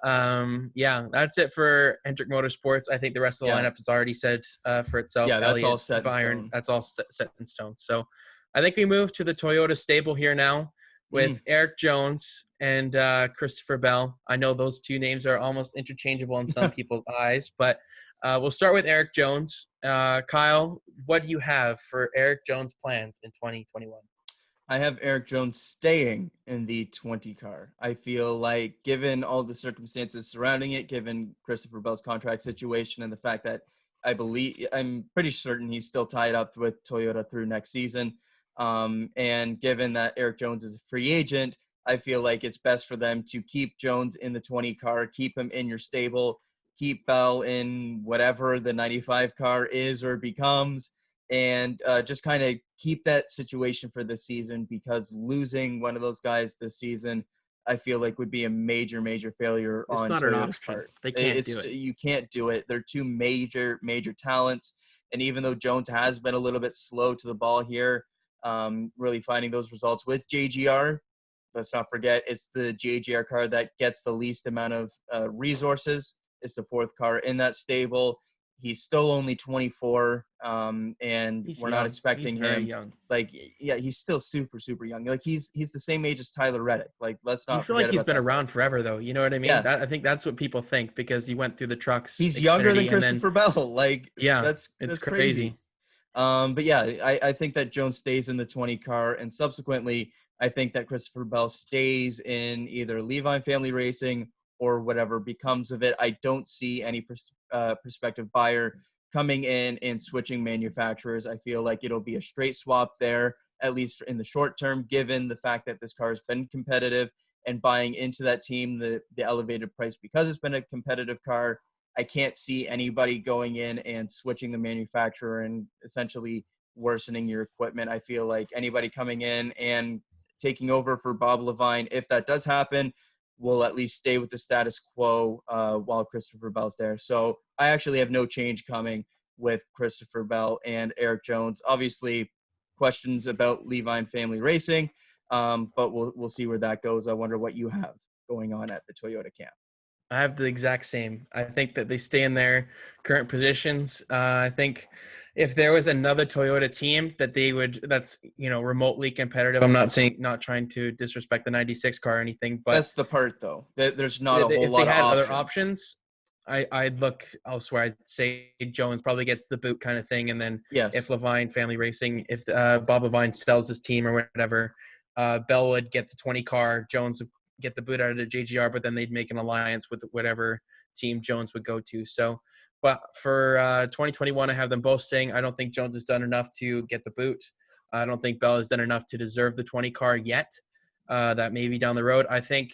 that's it for Hendrick Motorsports. I think the rest of the lineup is already said for itself. Yeah, that's Elliott, all set in Byron, stone. that's all set in stone. So I think we move to the Toyota stable here now with Eric Jones and Christopher Bell. I know those two names are almost interchangeable in some people's eyes, but we'll start with Eric Jones. Kyle, what do you have for Eric Jones' plans in 2021? I have Eric Jones staying in the 20 car. I feel like given all the circumstances surrounding it, given Christopher Bell's contract situation and the fact that I'm pretty certain he's still tied up with Toyota through next season. And given that Eric Jones is a free agent, I feel like it's best for them to keep Jones in the 20 car, keep him in your stable, keep Bell in whatever the 95 car is or becomes, and just kind of keep that situation for this season, because losing one of those guys this season, I feel like would be a major failure on Toyota's part. They can't do it. You can't do it. They're two major talents. And even though Jones has been a little bit slow to the ball here, really finding those results with JGR, let's not forget it's the JGR car that gets the least amount of resources. It's the fourth car in that stable. He's still only 24, and we're not expecting him. Young. He's still super young. Like he's the same age as Tyler Reddick. Like let's not. You feel like he's been around forever, though. You know what I mean? Yeah. I think that's what people think because he went through the trucks. He's younger than Christopher Bell. That's crazy. But yeah, I think that Jones stays in the 20 car, and subsequently, I think that Christopher Bell stays in either Levine Family Racing or whatever becomes of it. I don't see any prospective buyer coming in and switching manufacturers. I feel like it'll be a straight swap there, at least in the short term, given the fact that this car has been competitive and buying into that team, the elevated price because it's been a competitive car. I can't see anybody going in and switching the manufacturer and essentially worsening your equipment. I feel like anybody coming in and taking over for Bob Levine, if that does happen, will at least stay with the status quo while Christopher Bell's there. So I actually have no change coming with Christopher Bell and Eric Jones. Obviously, questions about Levine Family Racing, but we'll see where that goes. I wonder what you have going on at the Toyota camp. I have the exact same. I think that they stay in their current positions. I think if there was another Toyota team that that's remotely competitive. I'm not trying to disrespect the 96 car or anything, but that's the part though. There's not a whole lot of options. If they had other options, I'd look elsewhere. I'd say Jones probably gets the boot kind of thing, and then if Levine Family Racing, if Bob Levine sells his team or whatever, Bell would get the 20 car. Jones would get the boot out of the JGR, but then they'd make an alliance with whatever team Jones would go to. So, but for 2021, I have them both staying. I don't think Jones has done enough to get the boot. I don't think Bell has done enough to deserve the 20 car yet. That may be down the road. I think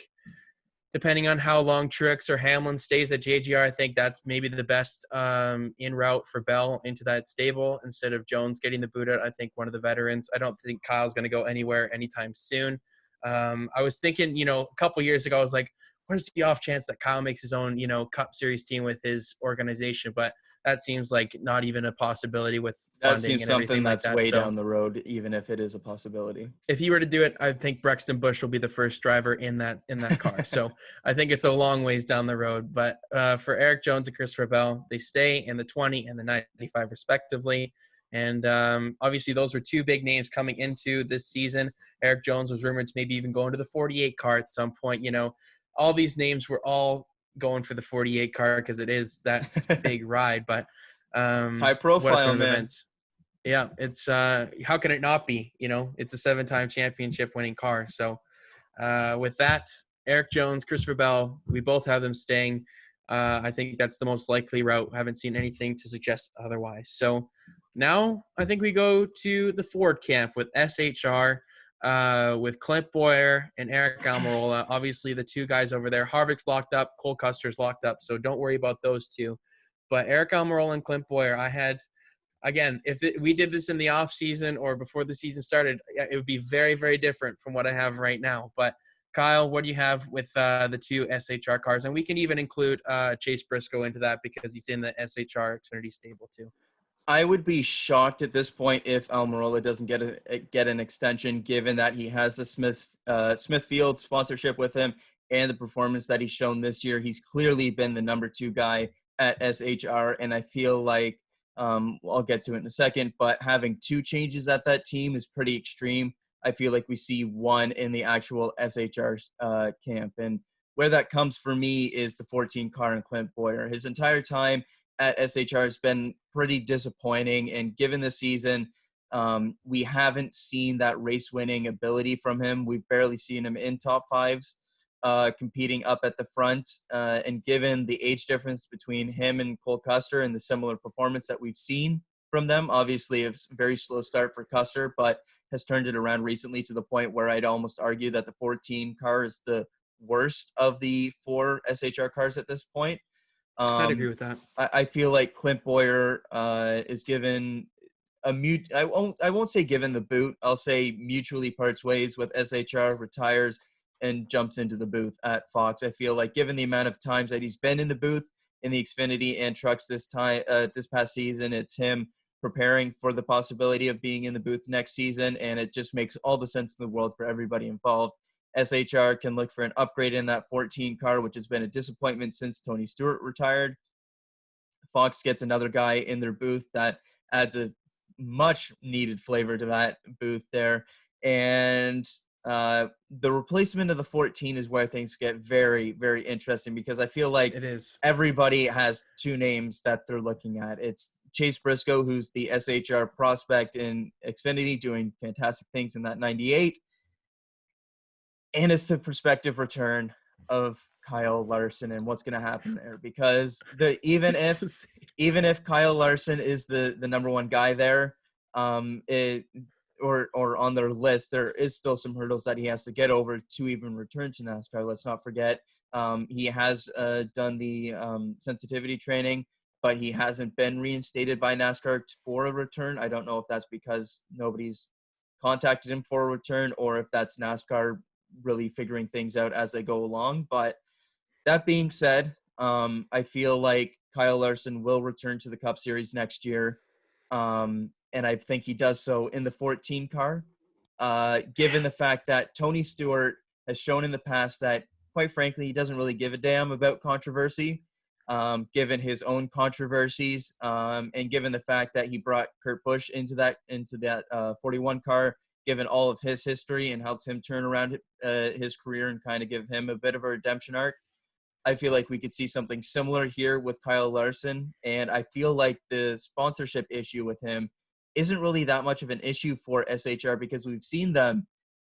depending on how long Truex or Hamlin stays at JGR, I think that's maybe the best in route for Bell into that stable instead of Jones getting the boot out. I think one of the veterans. I don't think Kyle's going to go anywhere anytime soon. I was thinking, a couple years ago, I was like, what is the off chance that Kyle makes his own, Cup Series team with his organization? But that seems like not even a possibility with funding. That seems and something that's like that. way down the road, even if it is a possibility. If he were to do it, I think Brexton Busch will be the first driver in that car. So I think it's a long ways down the road. But for Eric Jones and Christopher Bell, they stay in the 20 and the 95 respectively. And obviously those were two big names coming into this season. Eric Jones was rumored to maybe even go into the 48 car at some point. All these names were all going for the 48 car because it is that big ride. But high profile, man. Events. Yeah, it's how can it not be? It's a 7-time championship winning car. So with that, Eric Jones, Christopher Bell, we both have them staying. I think that's the most likely route. Haven't seen anything to suggest otherwise. So now I think we go to the Ford camp with SHR, with Clint Boyer and Eric Almirola. Obviously, the two guys over there. Harvick's locked up. Cole Custer's locked up. So don't worry about those two. But Eric Almirola and Clint Boyer, I had – again, if we did this in the off season or before the season started, it would be very, very different from what I have right now. But Kyle, what do you have with the two SHR cars? And we can even include Chase Briscoe into that because he's in the SHR Xfinity stable too. I would be shocked at this point if Almirola doesn't get an extension, given that he has the Smithfield sponsorship with him and the performance that he's shown this year. He's clearly been the number 2 guy at SHR, and I feel like I'll get to it in a second, but having 2 changes at that team is pretty extreme. I feel like we see 1 in the actual SHR camp, and where that comes for me is the 14 car and Clint Boyer. His entire time at SHR has been pretty disappointing, and given the season, we haven't seen that race winning ability from him. We've barely seen him in top 5s competing up at the front, and given the age difference between him and Cole Custer and the similar performance that we've seen from them, obviously a very slow start for Custer, but has turned it around recently to the point where I'd almost argue that the 14 car is the worst of the 4 SHR cars at this point. I'd agree with that. I feel like Clint Boyer is given a I won't say given the boot. I'll say mutually parts ways with SHR, retires and jumps into the booth at Fox. I feel like given the amount of times that he's been in the booth in the Xfinity and trucks this past season, it's him preparing for the possibility of being in the booth next season, and it just makes all the sense in the world for everybody involved. SHR can look for an upgrade in that 14 car, which has been a disappointment since Tony Stewart retired. Fox gets another guy in their booth that adds a much needed flavor to that booth there. And the replacement of the 14 is where things get very, very interesting, because I feel like it is. Everybody has 2 names that they're looking at. It's Chase Briscoe, who's the SHR prospect in Xfinity, doing fantastic things in that 98. And it's the prospective return of Kyle Larson and what's going to happen there, because even if Kyle Larson is the number 1 guy there, or on their list, there is still some hurdles that he has to get over to even return to NASCAR. Let's not forget, he has done the sensitivity training, but he hasn't been reinstated by NASCAR for a return. I don't know if that's because nobody's contacted him for a return, or if that's NASCAR really figuring things out as they go along. But that being said, I feel like Kyle Larson will return to the Cup Series next year. And I think he does so in the 14 car, given the fact that Tony Stewart has shown in the past that, quite frankly, he doesn't really give a damn about controversy, given his own controversies, and given the fact that he brought Kurt Busch into that 41 car, given all of his history, and helped him turn around his career and kind of give him a bit of a redemption arc. I feel like we could see something similar here with Kyle Larson, and I feel like the sponsorship issue with him isn't really that much of an issue for SHR, because we've seen them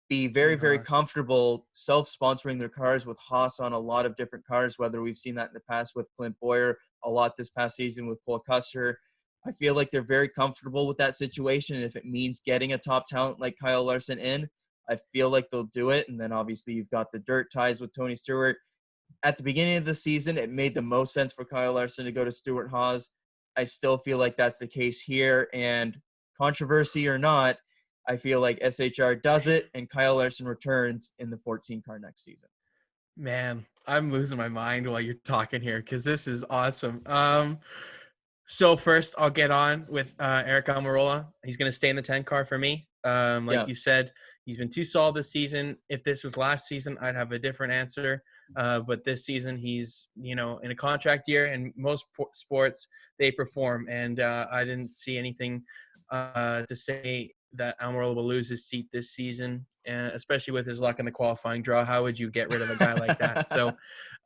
be very, very comfortable self-sponsoring their cars with Haas on a lot of different cars, whether we've seen that in the past with Clint Boyer, a lot this past season with Cole Custer. I feel like they're very comfortable with that situation, and if it means getting a top talent like Kyle Larson in, I feel like they'll do it. And then obviously you've got the dirt ties with Tony Stewart. At the beginning of the season, it made the most sense for Kyle Larson to go to Stewart Haas. I still feel like that's the case here, and controversy or not, I feel like SHR does it, and Kyle Larson returns in the 14 car next season. Man, I'm losing my mind while you're talking here because this is awesome. So first, I'll get on with Eric Almirola. He's going to stay in the 10 car for me. You said, he's been too solid this season. If this was last season, I'd have a different answer. But this season, he's in a contract year, and most sports they perform. And I didn't see anything to say that Almirola will lose his seat this season, and especially with his luck in the qualifying draw. How would you get rid of a guy like that? So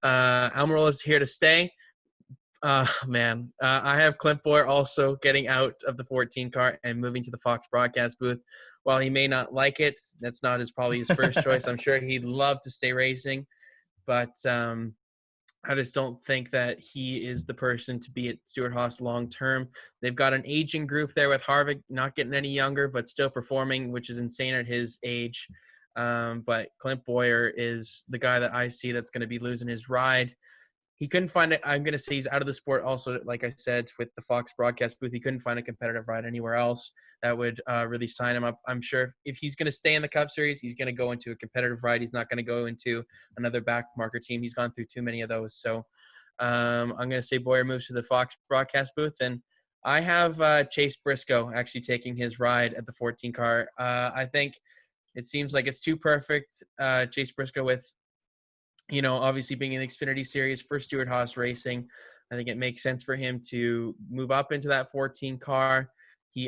Almirola is here to stay. Man, I have Clint Boyer also getting out of the 14 car and moving to the Fox broadcast booth. While he may not like it, that's not probably his first choice. I'm sure he'd love to stay racing, but I just don't think that he is the person to be at Stewart-Haas long term. They've got an aging group there with Harvick not getting any younger, but still performing, which is insane at his age. But Clint Boyer is the guy that I see that's going to be losing his ride. He couldn't find it. I'm going to say he's out of the sport also, like I said, with the Fox broadcast booth. He couldn't find a competitive ride anywhere else that would really sign him up. I'm sure if he's going to stay in the Cup Series, he's going to go into a competitive ride. He's not going to go into another backmarker team. He's gone through too many of those. So I'm going to say Boyer moves to the Fox broadcast booth. And I have Chase Briscoe actually taking his ride at the 14 car. I think it seems like it's too perfect. Chase Briscoe with obviously being in the Xfinity Series for Stewart-Haas Racing, I think it makes sense for him to move up into that 14 car.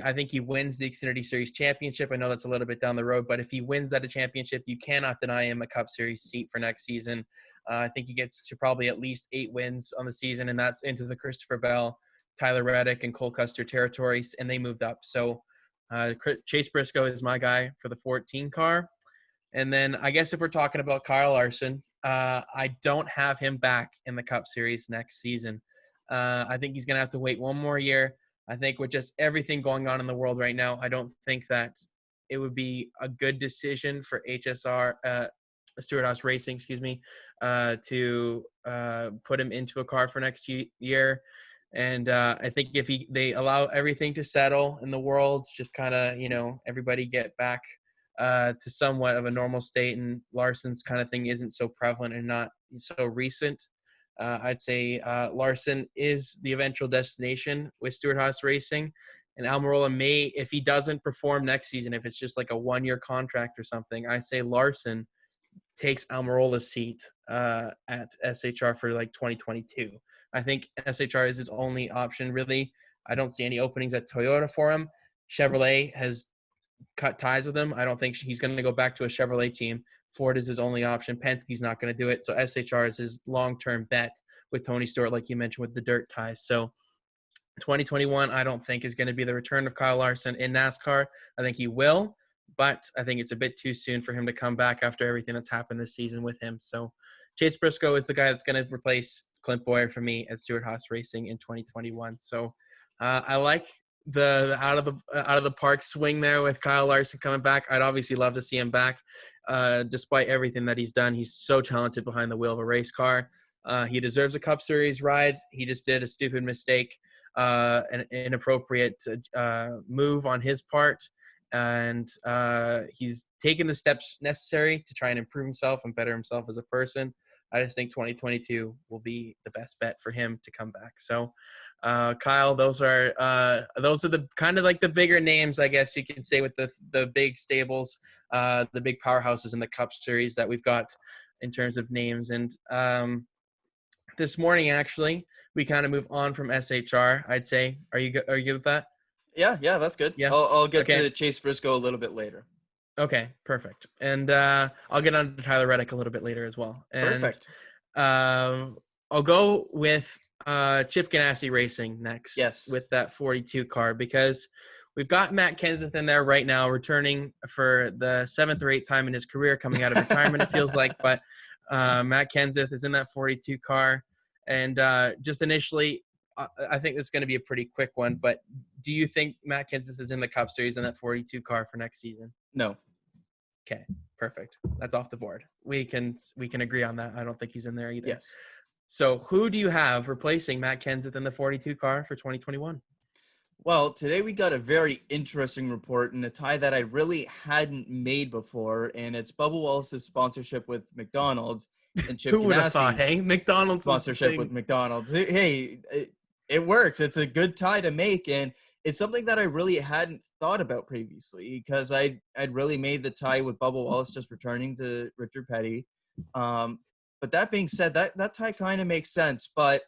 I think he wins the Xfinity Series championship. I know that's a little bit down the road, but if he wins that championship, you cannot deny him a Cup Series seat for next season. I think he gets to probably at least 8 wins on the season, and that's into the Christopher Bell, Tyler Reddick, and Cole Custer territories, and they moved up. So Chase Briscoe is my guy for the 14 car. And then I guess if we're talking about Kyle Larson, I don't have him back in the Cup Series next season. I think he's going to have to wait one more year. I think with just everything going on in the world right now, I don't think that it would be a good decision for Stewart-Haas Racing, to put him into a car for next year. And I think if they allow everything to settle in the world, just kind of, everybody get back to somewhat of a normal state, and Larson's kind of thing isn't so prevalent and not so recent. I'd say Larson is the eventual destination with Stewart-Haas Racing, and Almirola may, if he doesn't perform next season, if it's just like a 1-year contract or something, I say Larson takes Almirola's seat at SHR for like 2022. I think SHR is his only option, really. I don't see any openings at Toyota for him. Chevrolet has cut ties with him. I don't think he's going to go back to a Chevrolet team. Ford is his only option. Penske's not going to do it. So SHR is his long-term bet with Tony Stewart, like you mentioned, with the dirt ties. So 2021, I don't think is going to be the return of Kyle Larson in NASCAR. I think he will, but I think it's a bit too soon for him to come back after everything that's happened this season with him. So Chase Briscoe is the guy that's going to replace Clint Boyer for me at Stewart-Haas Racing in 2021. So I like the out of the park swing there with Kyle Larson coming back. I'd obviously love to see him back, despite everything that he's done. He's so talented behind the wheel of a race car. He deserves a Cup Series ride. He just did a stupid mistake, an inappropriate move on his part, and he's taken the steps necessary to try and improve himself and better himself as a person. I just think 2022 will be the best bet for him to come back. So, Kyle, those are the kind of like the bigger names, I guess you could say, with the big stables, the big powerhouses in the Cup Series that we've got in terms of names. And this morning, actually, we kind of move on from SHR. I'd say, are you good with that? Yeah, that's good. Yeah, I'll get to Chase Briscoe a little bit later. Okay, perfect. And I'll get on to Tyler Reddick a little bit later as well. And, Perfect. I'll go with Chip Ganassi Racing next. Yes. With that 42 car, because we've got Matt Kenseth in there right now, returning for the 7th or 8th time in his career, coming out of retirement, it feels like. But Matt Kenseth is in that 42 car. And just initially, I think this is going to be a pretty quick one. But do you think Matt Kenseth is in the Cup Series in that 42 car for next season? No. Okay, perfect. That's off the board. We can agree on that. I don't think he's in there either. Yes. So who do you have replacing Matt Kenseth in the 42 car for 2021? Well, today we got a very interesting report and a tie that I really hadn't made before, and it's Bubba Wallace's sponsorship with McDonald's and Chip Who would have thought, Ganassi's hey? McDonald's sponsorship with McDonald's. Hey, it works. It's a good tie to make, and it's something that I really hadn't thought about previously, because I'd really made the tie with Bubba Wallace just returning to Richard Petty. But that being said, that tie kind of makes sense. But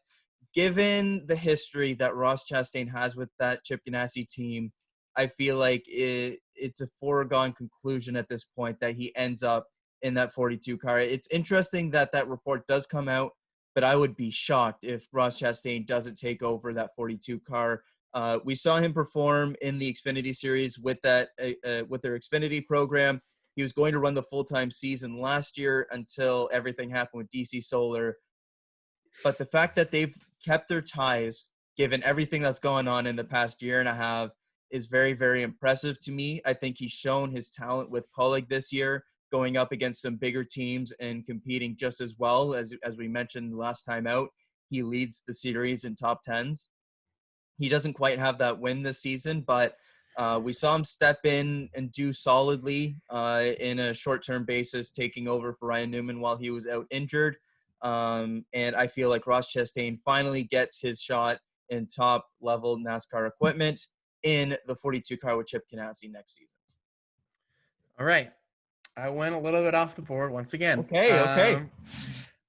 given the history that Ross Chastain has with that Chip Ganassi team, I feel like it's a foregone conclusion at this point that he ends up in that 42 car. It's interesting that report does come out but I would be shocked if Ross Chastain doesn't take over that 42 car. We saw him perform in the Xfinity Series with their Xfinity program. He was going to run the full-time season last year until everything happened with DC Solar. But the fact that they've kept their ties, given everything that's going on in the past year and a half, is very, very impressive to me. I think he's shown his talent with Paulig this year, going up against some bigger teams and competing just as well. As we mentioned last time out, he leads the series in top tens. He doesn't quite have that win this season, but we saw him step in and do solidly in a short-term basis, taking over for Ryan Newman while he was out injured. And I feel like Ross Chastain finally gets his shot in top-level NASCAR equipment in the 42 car with Chip Ganassi next season. All right. I went a little bit off the board once again. Okay.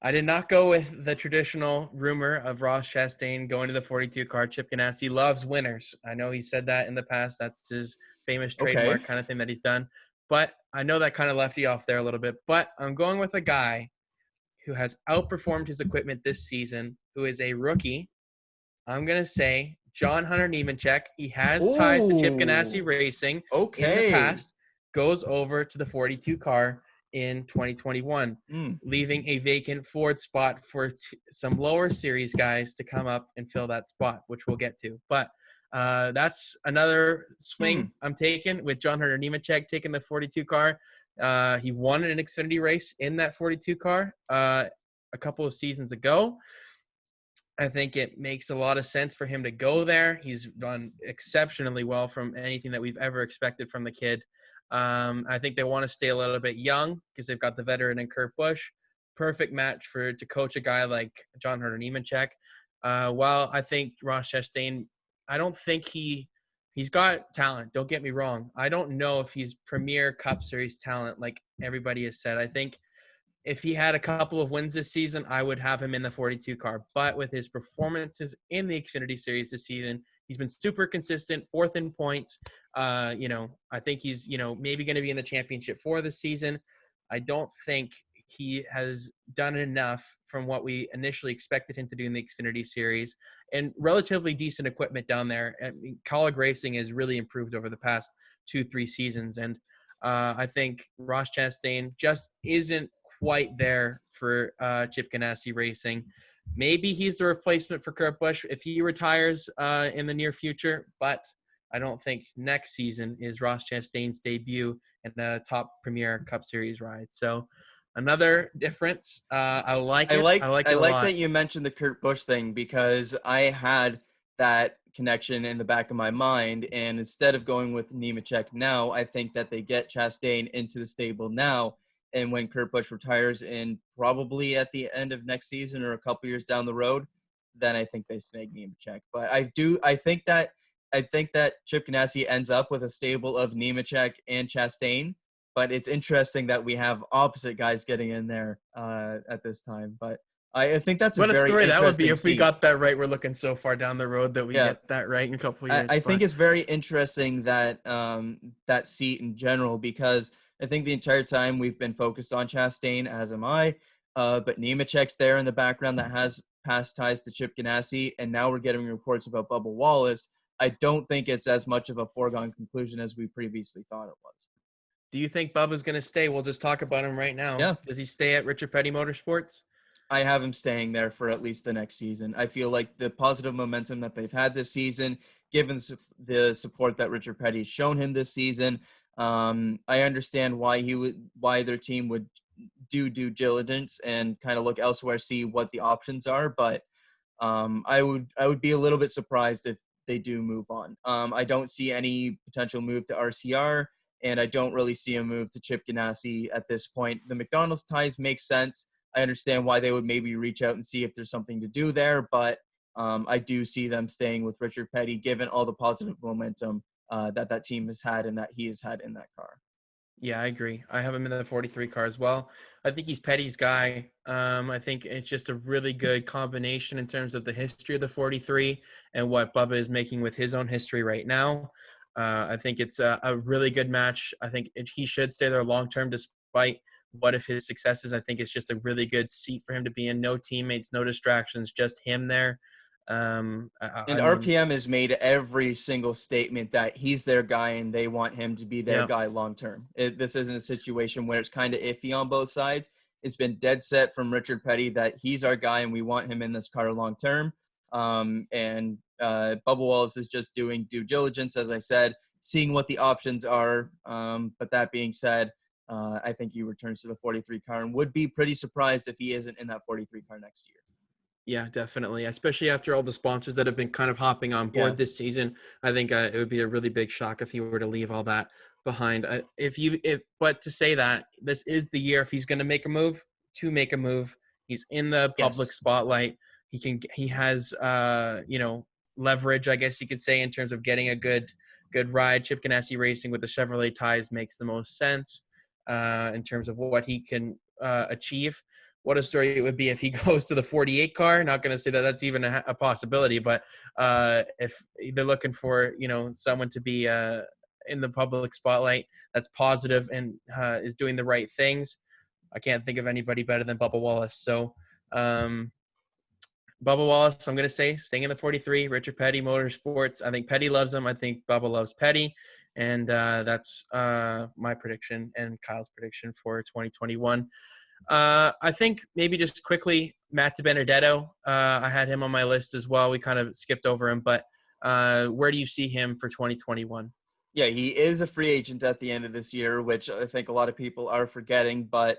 I did not go with the traditional rumor of Ross Chastain going to the 42 car. Chip Ganassi loves winners. I know he said that in the past. That's his famous trademark kind of thing that he's done. But I know that kind of left you off there a little bit. But I'm going with a guy who has outperformed his equipment this season, who is a rookie. I'm going to say John Hunter Nemechek. He has ties to Chip Ganassi Racing in the past, goes over to the 42 car in 2021, leaving a vacant Ford spot for some lower series guys to come up and fill that spot, which we'll get to. But that's another swing I'm taking with John Hunter Nemechek taking the 42 car. He won an Xfinity race in that 42 car a couple of seasons ago. I think it makes a lot of sense for him to go there. He's done exceptionally well from anything that we've ever expected from the kid. I think they want to stay a little bit young because they've got the veteran in Kurt Busch. Perfect match to coach a guy like John Hunter Nemechek. While I think Ross Chastain, I don't think he's got talent. Don't get me wrong. I don't know if he's premier Cup Series talent like everybody has said. I think if he had a couple of wins this season, I would have him in the 42 car. But with his performances in the Xfinity Series this season, he's been super consistent, fourth in points. I think he's, maybe going to be in the championship for the season. I don't think he has done enough from what we initially expected him to do in the Xfinity Series, and relatively decent equipment down there. I mean, Kaulig Racing has really improved over the past 2-3 seasons. And I think Ross Chastain just isn't quite there for Chip Ganassi Racing. Maybe he's the replacement for Kurt Busch if he retires in the near future, but I don't think next season is Ross Chastain's debut in the top Premier Cup Series ride. So another difference. I like it. I like that you mentioned the Kurt Busch thing, because I had that connection in the back of my mind, and instead of going with Nemechek now, I think that they get Chastain into the stable now. And when Kurt Busch retires in probably at the end of next season or a couple years down the road, then I think they snag Nemechek. But I think that Chip Ganassi ends up with a stable of Nemechek and Chastain. But it's interesting that we have opposite guys getting in there at this time. But I think that's what a very story that would be if seat. we got that right. We're looking so far down the road that we get that right in a couple of years. I think it's very interesting that that seat in general, because I think the entire time we've been focused on Chastain, as am I. But Nemechek's there in the background that has past ties to Chip Ganassi, and now we're getting reports about Bubba Wallace. I don't think it's as much of a foregone conclusion as we previously thought it was. Do you think Bubba's going to stay? We'll just talk about him right now. Yeah. Does he stay at Richard Petty Motorsports? I have him staying there for at least the next season. I feel like the positive momentum that they've had this season, given the support that Richard Petty's shown him this season, I understand why their team would do due diligence and kind of look elsewhere, see what the options are. But I would be a little bit surprised if they do move on. I don't see any potential move to RCR, and I don't really see a move to Chip Ganassi at this point. The McDonald's ties make sense. I understand why they would maybe reach out and see if there's something to do there, but I do see them staying with Richard Petty, given all the positive momentum that team has had and that he has had in that car. Yeah, I agree. I have him in the 43 car as well. I think he's Petty's guy. I think it's just a really good combination in terms of the history of the 43 and what Bubba is making with his own history right now. I think it's a really good match. I think he should stay there long-term, despite what if his successes. I think it's just a really good seat for him to be in. No teammates, no distractions, just him there. And I mean, RPM has made every single statement that he's their guy and they want him to be their yeah, guy long term. This isn't a situation where it's kind of iffy on both sides. It's been dead set from Richard Petty that he's our guy and we want him in this car long term. And Bubba Wallace is just doing due diligence, as I said, seeing what the options are. But that being said, I think he returns to the 43 car and would be pretty surprised if he isn't in that 43 car next year. yeah, definitely. Especially after all the sponsors that have been kind of hopping on Yeah. board this season, I think it would be a really big shock if he were to leave all that behind. But to say that this is the year if he's going to make a move, to make a move, he's in the public Yes. spotlight. He has leverage, I guess you could say, in terms of getting a good ride. Chip Ganassi Racing with the Chevrolet ties makes the most sense in terms of what he can achieve. What a story it would be if he goes to the 48 car. Not going to say that that's even a possibility, but if they're looking for, someone to be in the public spotlight that's positive and is doing the right things, I can't think of anybody better than Bubba Wallace. So Bubba Wallace, I'm going to say, staying in the 43, Richard Petty Motorsports. I think Petty loves him. I think Bubba loves Petty. And that's my prediction and Kyle's prediction for 2021. I think maybe just quickly, Matt DiBenedetto. I had him on my list as well. We kind of skipped over him, but where do you see him for 2021? Yeah, he is a free agent at the end of this year, which I think a lot of people are forgetting. But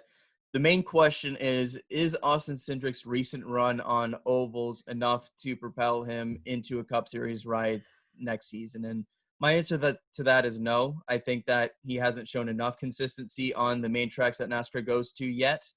the main question is Austin Cindric's recent run on ovals enough to propel him into a Cup Series ride next season? And my answer to that is no. I think that he hasn't shown enough consistency on the main tracks that NASCAR goes to yet.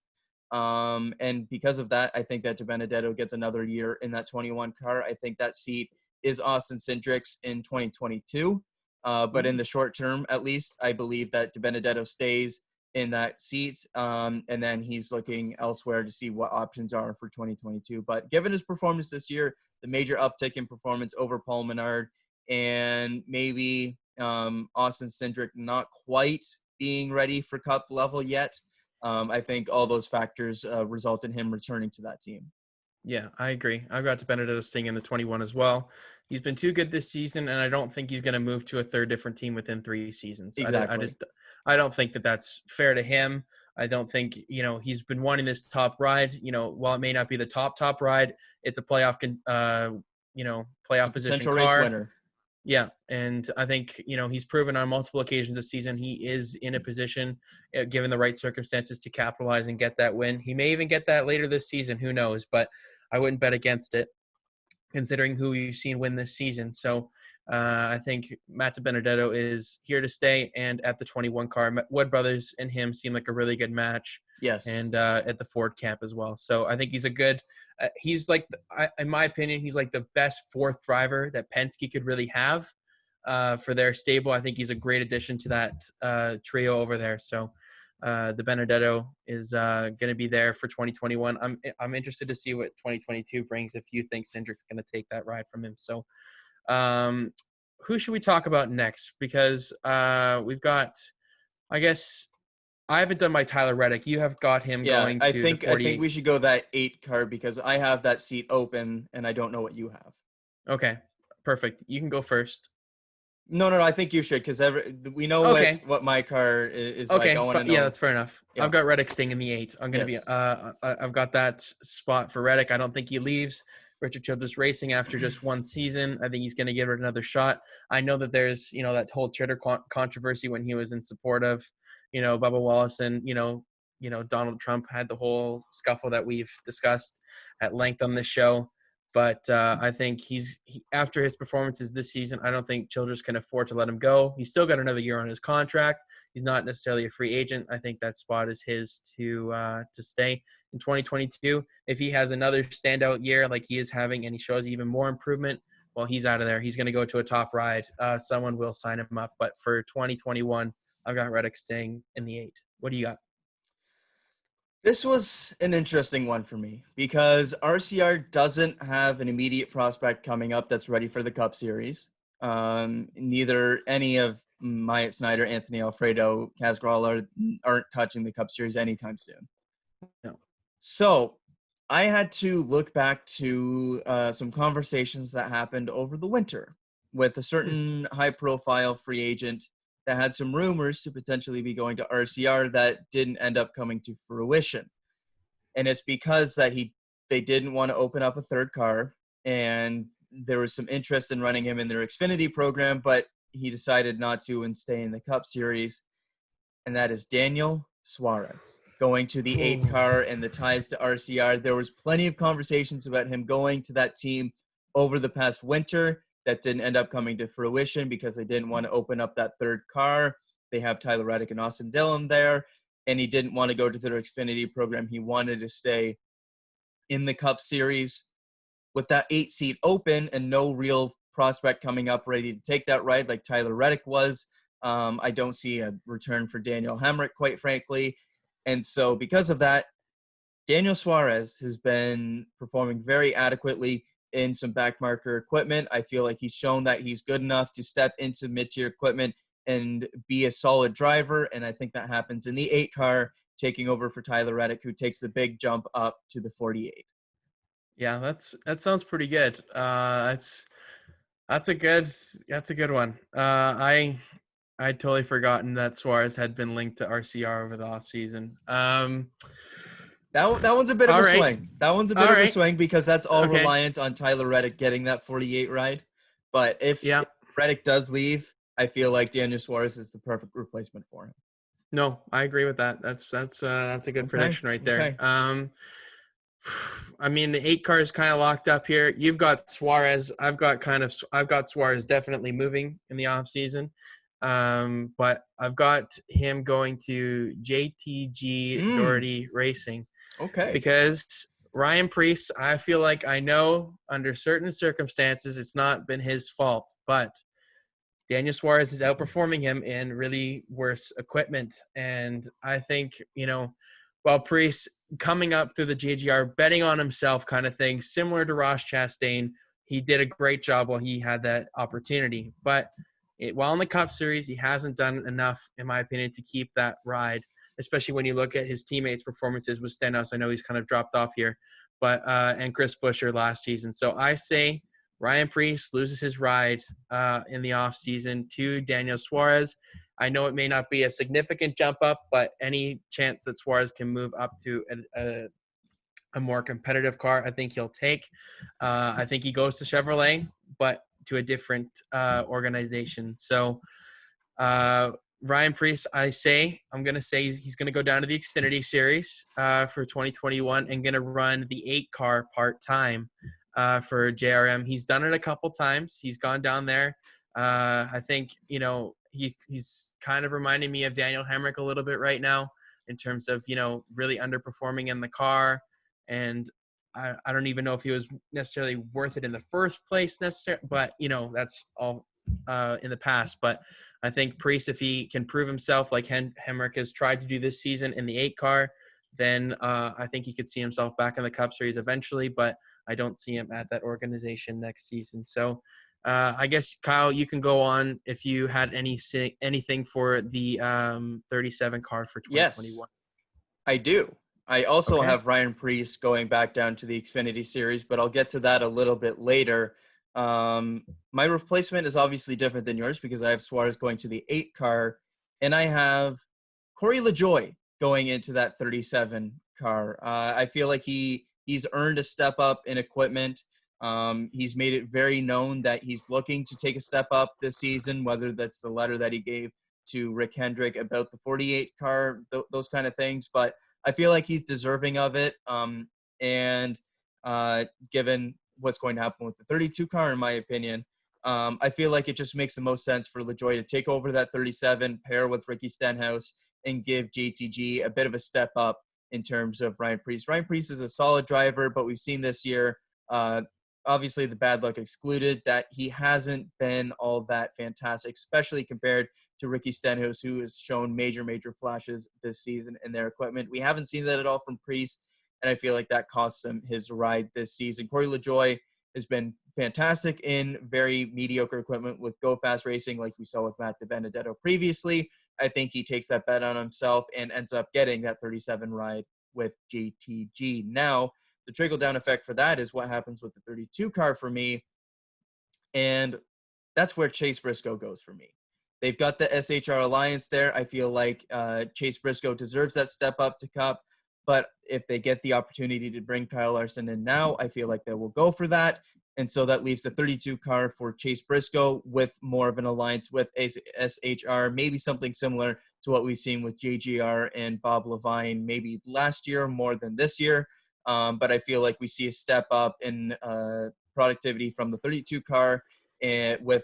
And because of that, I think that DiBenedetto gets another year in that 21 car. I think that seat is Austin Cindric's in 2022. But in the short term, at least, I believe that DiBenedetto stays in that seat. And then he's looking elsewhere to see what options are for 2022. But given his performance this year, the major uptick in performance over Paul Menard, and maybe Austin Cindric not quite being ready for Cup level yet, I think all those factors result in him returning to that team. Yeah, I agree. I've got DiBenedetto staying in the 21 as well. He's been too good this season, and I don't think he's going to move to a third different team within 3 seasons. Exactly. I don't think that that's fair to him. I don't think, he's been wanting this top ride. While it may not be the top ride, it's a playoff, playoff position Potential car. race winner. Yeah, and I think, he's proven on multiple occasions this season he is in a position, given the right circumstances, to capitalize and get that win. He may even get that later this season. Who knows? But I wouldn't bet against it, considering who you've seen win this season. So I think Matt DiBenedetto is here to stay, and at the 21 car, Wood Brothers and him seem like a really good match. Yes. And at the Ford camp as well. So I think he's a good he's like, in my opinion, he's like the best fourth driver that Penske could really have for their stable. I think he's a great addition to that trio over there. So DiBenedetto is going to be there for 2021. I'm interested to see what 2022 brings, if you think Cindric's going to take that ride from him. So who should we talk about next? Because we've got, I guess, I haven't done my Tyler Reddick. You have got him going to the 48. I think we should go that 8 car because I have that seat open and I don't know what you have. Okay, perfect. You can go first. No, I think you should because we know what my car is okay. Like. I want to know. Yeah, that's fair enough. Yeah. I've got Reddick staying in the 8. I'm going to be I've got that spot for Reddick. I don't think he leaves Richard Childress Racing after just one season. I think he's going to give it another shot. I know that there's, that whole Twitter controversy when he was in support of, Bubba Wallace, and, Donald Trump had the whole scuffle that we've discussed at length on this show. But I think after his performances this season, I don't think Childress can afford to let him go. He's still got another year on his contract. He's not necessarily a free agent. I think that spot is his to stay in 2022. If he has another standout year like he is having, and he shows even more improvement, well, he's out of there. He's going to go to a top ride. Someone will sign him up. But for 2021, I've got Reddick staying in the 8. What do you got? This was an interesting one for me because RCR doesn't have an immediate prospect coming up that's ready for the Cup Series. Neither any of Myatt Snyder, Anthony Alfredo, Kaz aren't touching the Cup Series anytime soon. No. So I had to look back to some conversations that happened over the winter with a certain high-profile free agent that had some rumors to potentially be going to RCR that didn't end up coming to fruition. And it's because that they didn't want to open up a third car, and there was some interest in running him in their Xfinity program, but he decided not to and stay in the Cup Series. And that is Daniel Suarez going to the 8 car and the ties to RCR. There was plenty of conversations about him going to that team over the past winter that didn't end up coming to fruition because they didn't want to open up that third car. They have Tyler Reddick and Austin Dillon there, and he didn't want to go to their Xfinity program. He wanted to stay in the Cup Series. With that 8 seat open and no real prospect coming up ready to take that ride like Tyler Reddick was, I don't see a return for Daniel Hemrick, quite frankly. And so because of that, Daniel Suarez has been performing very adequately in some backmarker equipment. I feel like he's shown that he's good enough to step into mid-tier equipment and be a solid driver. And I think that happens in the 8 car, taking over for Tyler Reddick, who takes the big jump up to the 48. Yeah, that sounds pretty good. That's a good one. I'd totally forgotten that Suarez had been linked to RCR over the offseason. That one's a bit of a swing. That one's a bit of a swing because that's all reliant on Tyler Reddick getting that 48 ride. But if Reddick does leave, I feel like Daniel Suarez is the perfect replacement for him. No, I agree with that. That's a good prediction right there. Okay. I mean, the 8 car is kind of locked up here. You've got Suarez. I've got Suarez definitely moving in the offseason. But I've got him going to JTG Doherty Racing. Okay. Because Ryan Preece, I feel like I know under certain circumstances it's not been his fault, but Daniel Suarez is outperforming him in really worse equipment. And I think, while Preece coming up through the JGR, betting on himself kind of thing, similar to Ross Chastain, he did a great job while he had that opportunity. But while in the Cup Series, he hasn't done enough, in my opinion, to keep that ride, especially when you look at his teammates' performances with Stenhouse. I know he's kind of dropped off here, but and Chris Buescher last season. So I say Ryan Preece loses his ride in the offseason to Daniel Suarez. I know it may not be a significant jump up, but any chance that Suarez can move up to a more competitive car, I think he'll take. I think he goes to Chevrolet, but to a different organization. So Ryan Preece, I'm going to say he's going to go down to the Xfinity Series for 2021 and going to run the 8 car part-time for JRM. He's done it a couple times. He's gone down there. I think, he's kind of reminding me of Daniel Hemrick a little bit right now in terms of, really underperforming in the car. And I don't even know if he was necessarily worth it in the first place necessarily, but, that's all in the past. But I think Preece, if he can prove himself like Hemrick has tried to do this season in the 8 car, then I think he could see himself back in the Cup Series eventually, but I don't see him at that organization next season. So I guess, Kyle, you can go on if you had anything for the 37 car for 2021. Yes, I do. I also have Ryan Preece going back down to the Xfinity Series, but I'll get to that a little bit later. My replacement is obviously different than yours because I have Suarez going to the 8 car, and I have Corey LaJoie going into that 37 car. I feel like he's earned a step up in equipment. He's made it very known that he's looking to take a step up this season, whether that's the letter that he gave to Rick Hendrick about the 48 car, those kind of things. But I feel like he's deserving of it. And given what's going to happen with the 32 car, in my opinion, I feel like it just makes the most sense for LaJoie to take over that 37, pair with Ricky Stenhouse, and give JTG a bit of a step up in terms of Ryan Preece. Ryan Preece is a solid driver, but we've seen this year, obviously the bad luck excluded, that he hasn't been all that fantastic, especially compared to Ricky Stenhouse, who has shown major flashes this season in their equipment. We haven't seen that at all from Preece, and I feel like that costs him his ride this season. Corey LaJoie has been fantastic in very mediocre equipment with Go Fast Racing, like we saw with Matt DiBenedetto previously. I think he takes that bet on himself and ends up getting that 37 ride with JTG. Now, the trickle-down effect for that is what happens with the 32 car for me, and that's where Chase Briscoe goes for me. They've got the SHR Alliance there. I feel like Chase Briscoe deserves that step up to Cup, but if they get the opportunity to bring Kyle Larson in now, I feel like they will go for that. And so that leaves the 32 car for Chase Briscoe with more of an alliance with SHR, maybe something similar to what we've seen with JGR and Bob Levine, maybe last year more than this year. But I feel like we see a step up in productivity from the 32 car and with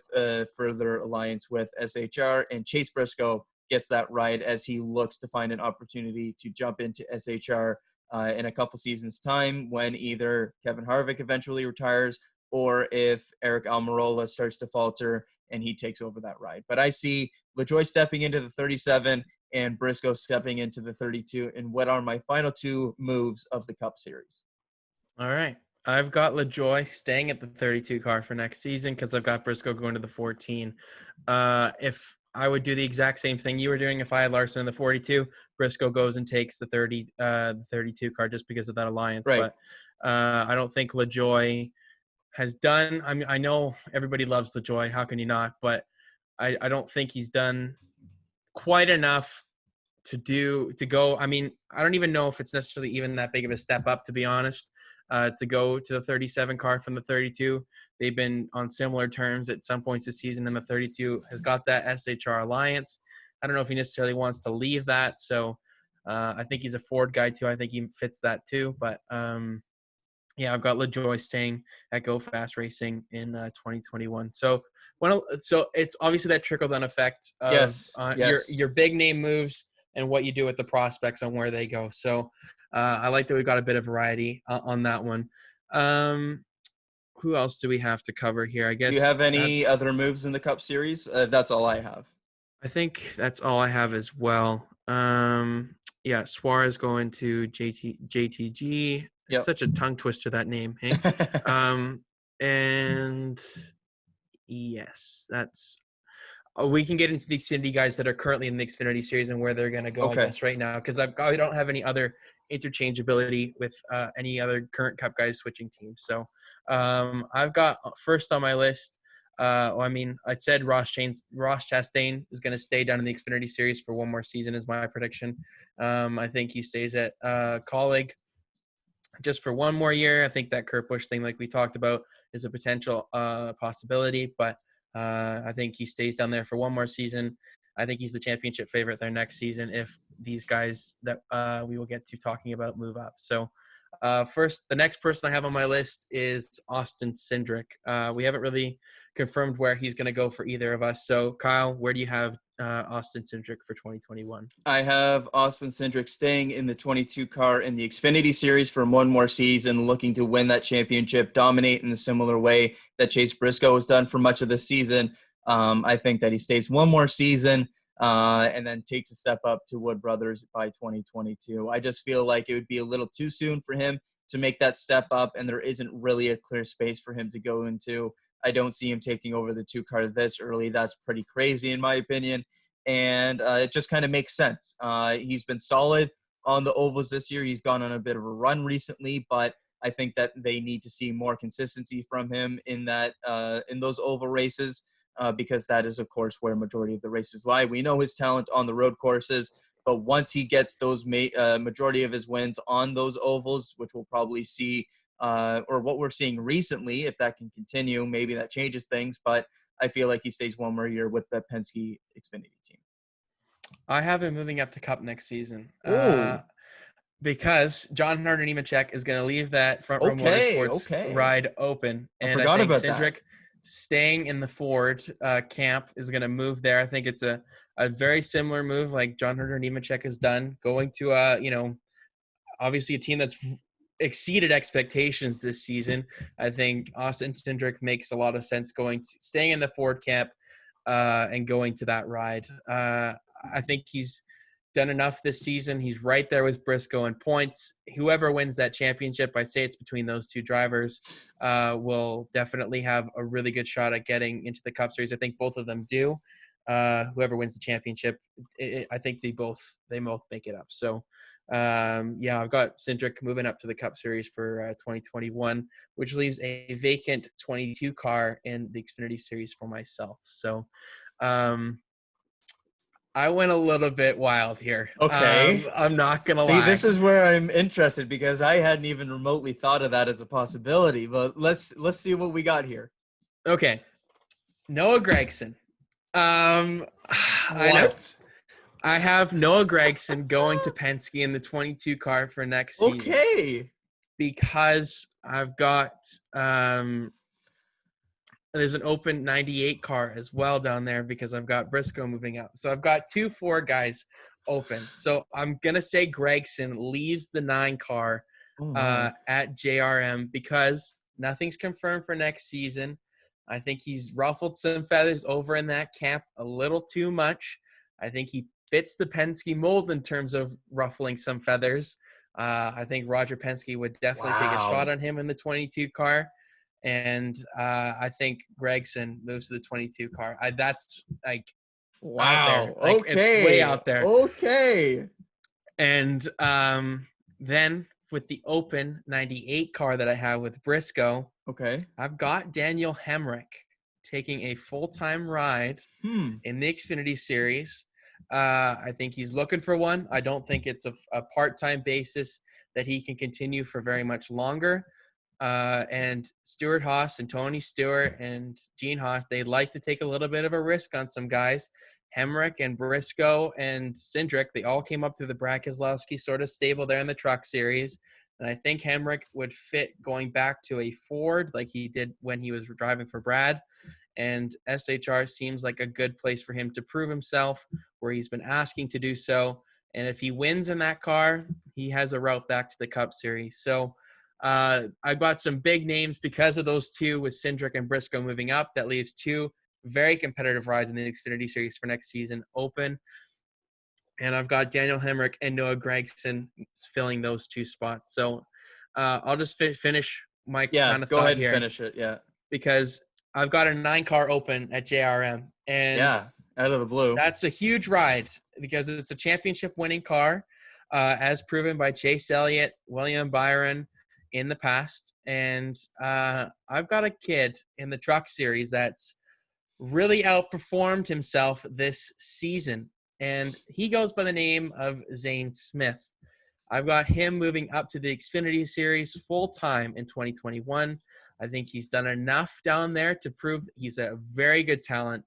further alliance with SHR, and Chase Briscoe gets that ride as he looks to find an opportunity to jump into SHR in a couple seasons time when either Kevin Harvick eventually retires or if Eric Almirola starts to falter and he takes over that ride. But I see LaJoie stepping into the 37 and Briscoe stepping into the 32 in what are my final two moves of the Cup Series. All right. I've got LaJoie staying at the 32 car for next season because I've got Briscoe going to the 14. If I would do the exact same thing you were doing if I had Larson in the 42, Briscoe goes and takes the 32 car just because of that alliance. Right. But I don't think LaJoie has done. I mean, I know everybody loves LaJoie. How can you not? But I don't think he's done quite enough to go. I mean, I don't even know if it's necessarily even that big of a step up, to be honest, to go to the 37 car from the 32. They've been on similar terms at some points this season, and the 32 has got that SHR alliance. I don't know if he necessarily wants to leave that. So I think he's a Ford guy too. I think he fits that too. But yeah, I've got LaJoie staying at Go Fast Racing in 2021. So it's obviously that trickle-down effect of yes. your big name moves and what you do with the prospects on where they go. So I like that we've got a bit of variety on that one. Who else do we have to cover here? I guess. Do you have any other moves in the Cup Series? That's all I have. I think that's all I have as well. Yeah, Suarez going to JTG. It's such a tongue twister, that name. Hey? And yes, that's. We can get into the Xfinity guys that are currently in the Xfinity series and where they're going to go, I guess, right now, because I don't have any other interchangeability with any other current Cup guys switching teams. So I've got first on my list. I said Ross Chastain is going to stay down in the Xfinity series for one more season is my prediction. I think he stays at Colleague just for one more year. I think that Kurt Busch thing, like we talked about, is a potential possibility, but I think he stays down there for one more season. I think he's the championship favorite there next season if these guys that we will get to talking about move up. So first, the next person I have on my list is Austin Cindric. We haven't really confirmed where he's going to go for either of us. So Kyle, where do you have Austin Cindric for 2021? I have Austin Cindric staying in the 22 car in the Xfinity series for one more season, looking to win that championship, dominate in a similar way that Chase Briscoe has done for much of the season. I think that he stays one more season and then takes a step up to Wood Brothers by 2022. I just feel like it would be a little too soon for him to make that step up, and there isn't really a clear space for him to go into. I don't see him taking over the 2 car this early. That's pretty crazy in my opinion. And it just kind of makes sense. He's been solid on the ovals this year. He's gone on a bit of a run recently, but I think that they need to see more consistency from him in those oval races because that is, of course, where majority of the races lie. We know his talent on the road courses, but once he gets those majority of his wins on those ovals, which we'll probably see, or what we're seeing recently, if that can continue, maybe that changes things. But I feel like he stays one more year with the Penske Xfinity team. I have him moving up to Cup next season because John Hunter Nemechek is going to leave that Front Row Motorsports ride open. And I think Cindric staying in the Ford camp is going to move there. I think it's a very similar move like John Hunter Nemechek has done, going to obviously a team that's exceeded expectations this season. I think Austin Cindric makes a lot of sense staying in the Ford camp and going to that ride. I think he's done enough this season. He's right there with Briscoe in points. Whoever wins that championship, I say it's between those two drivers, will definitely have a really good shot at getting into the Cup Series. I think both of them do. Whoever wins the championship, I think they both make it up. So, I've got Cindric moving up to the Cup Series for 2021, which leaves a vacant 22 car in the Xfinity Series for myself. So, I went a little bit wild here. Okay. I'm not going to See, lie. this is where I'm interested because I hadn't even remotely thought of that as a possibility. But let's see what we got here. Okay. Noah Gragson. What? I know. I have Noah Gragson going to Penske in the 22 car for next season. Okay. Because I've got there's an open 98 car as well down there because I've got Briscoe moving up. So I've got 2 Ford guys open. So I'm going to say Gragson leaves the 9 car at JRM because nothing's confirmed for next season. I think he's ruffled some feathers over in that camp a little too much. I think he fits the Penske mold in terms of ruffling some feathers. I think Roger Penske would definitely take a shot on him in the 22 car. And I think Gragson moves to the 22 car. That's like out there. Like, Okay. it's way out there. Okay. And then with the open 98 car that I have with Briscoe, okay, I've got Daniel Hemrick taking a full-time ride in the Xfinity Series. I think he's looking for one. I don't think it's a part-time basis that he can continue for very much longer. And Stuart Haas and Tony Stewart and Gene Haas, they like to take a little bit of a risk on some guys. Hemrick and Briscoe and Cindric, they all came up through the Brad Keselowski sort of stable there in the Truck Series. And I think Hemrick would fit going back to a Ford like he did when he was driving for Brad. And SHR seems like a good place for him to prove himself, where he's been asking to do so. And if he wins in that car, he has a route back to the Cup Series. So I've got some big names because of those two with Cindric and Briscoe moving up. That leaves 2 very competitive rides in the Xfinity Series for next season open. And I've got Daniel Hemrick and Noah Gragson filling those 2 spots. So I'll just finish my kind of go thought ahead here. And finish it, yeah. Because I've got a 9-car open at JRM. And out of the blue. That's a huge ride because it's a championship-winning car, as proven by Chase Elliott, William Byron in the past. And I've got a kid in the Truck Series that's really outperformed himself this season. And he goes by the name of Zane Smith. I've got him moving up to the Xfinity Series full-time in 2021. I think he's done enough down there to prove he's a very good talent.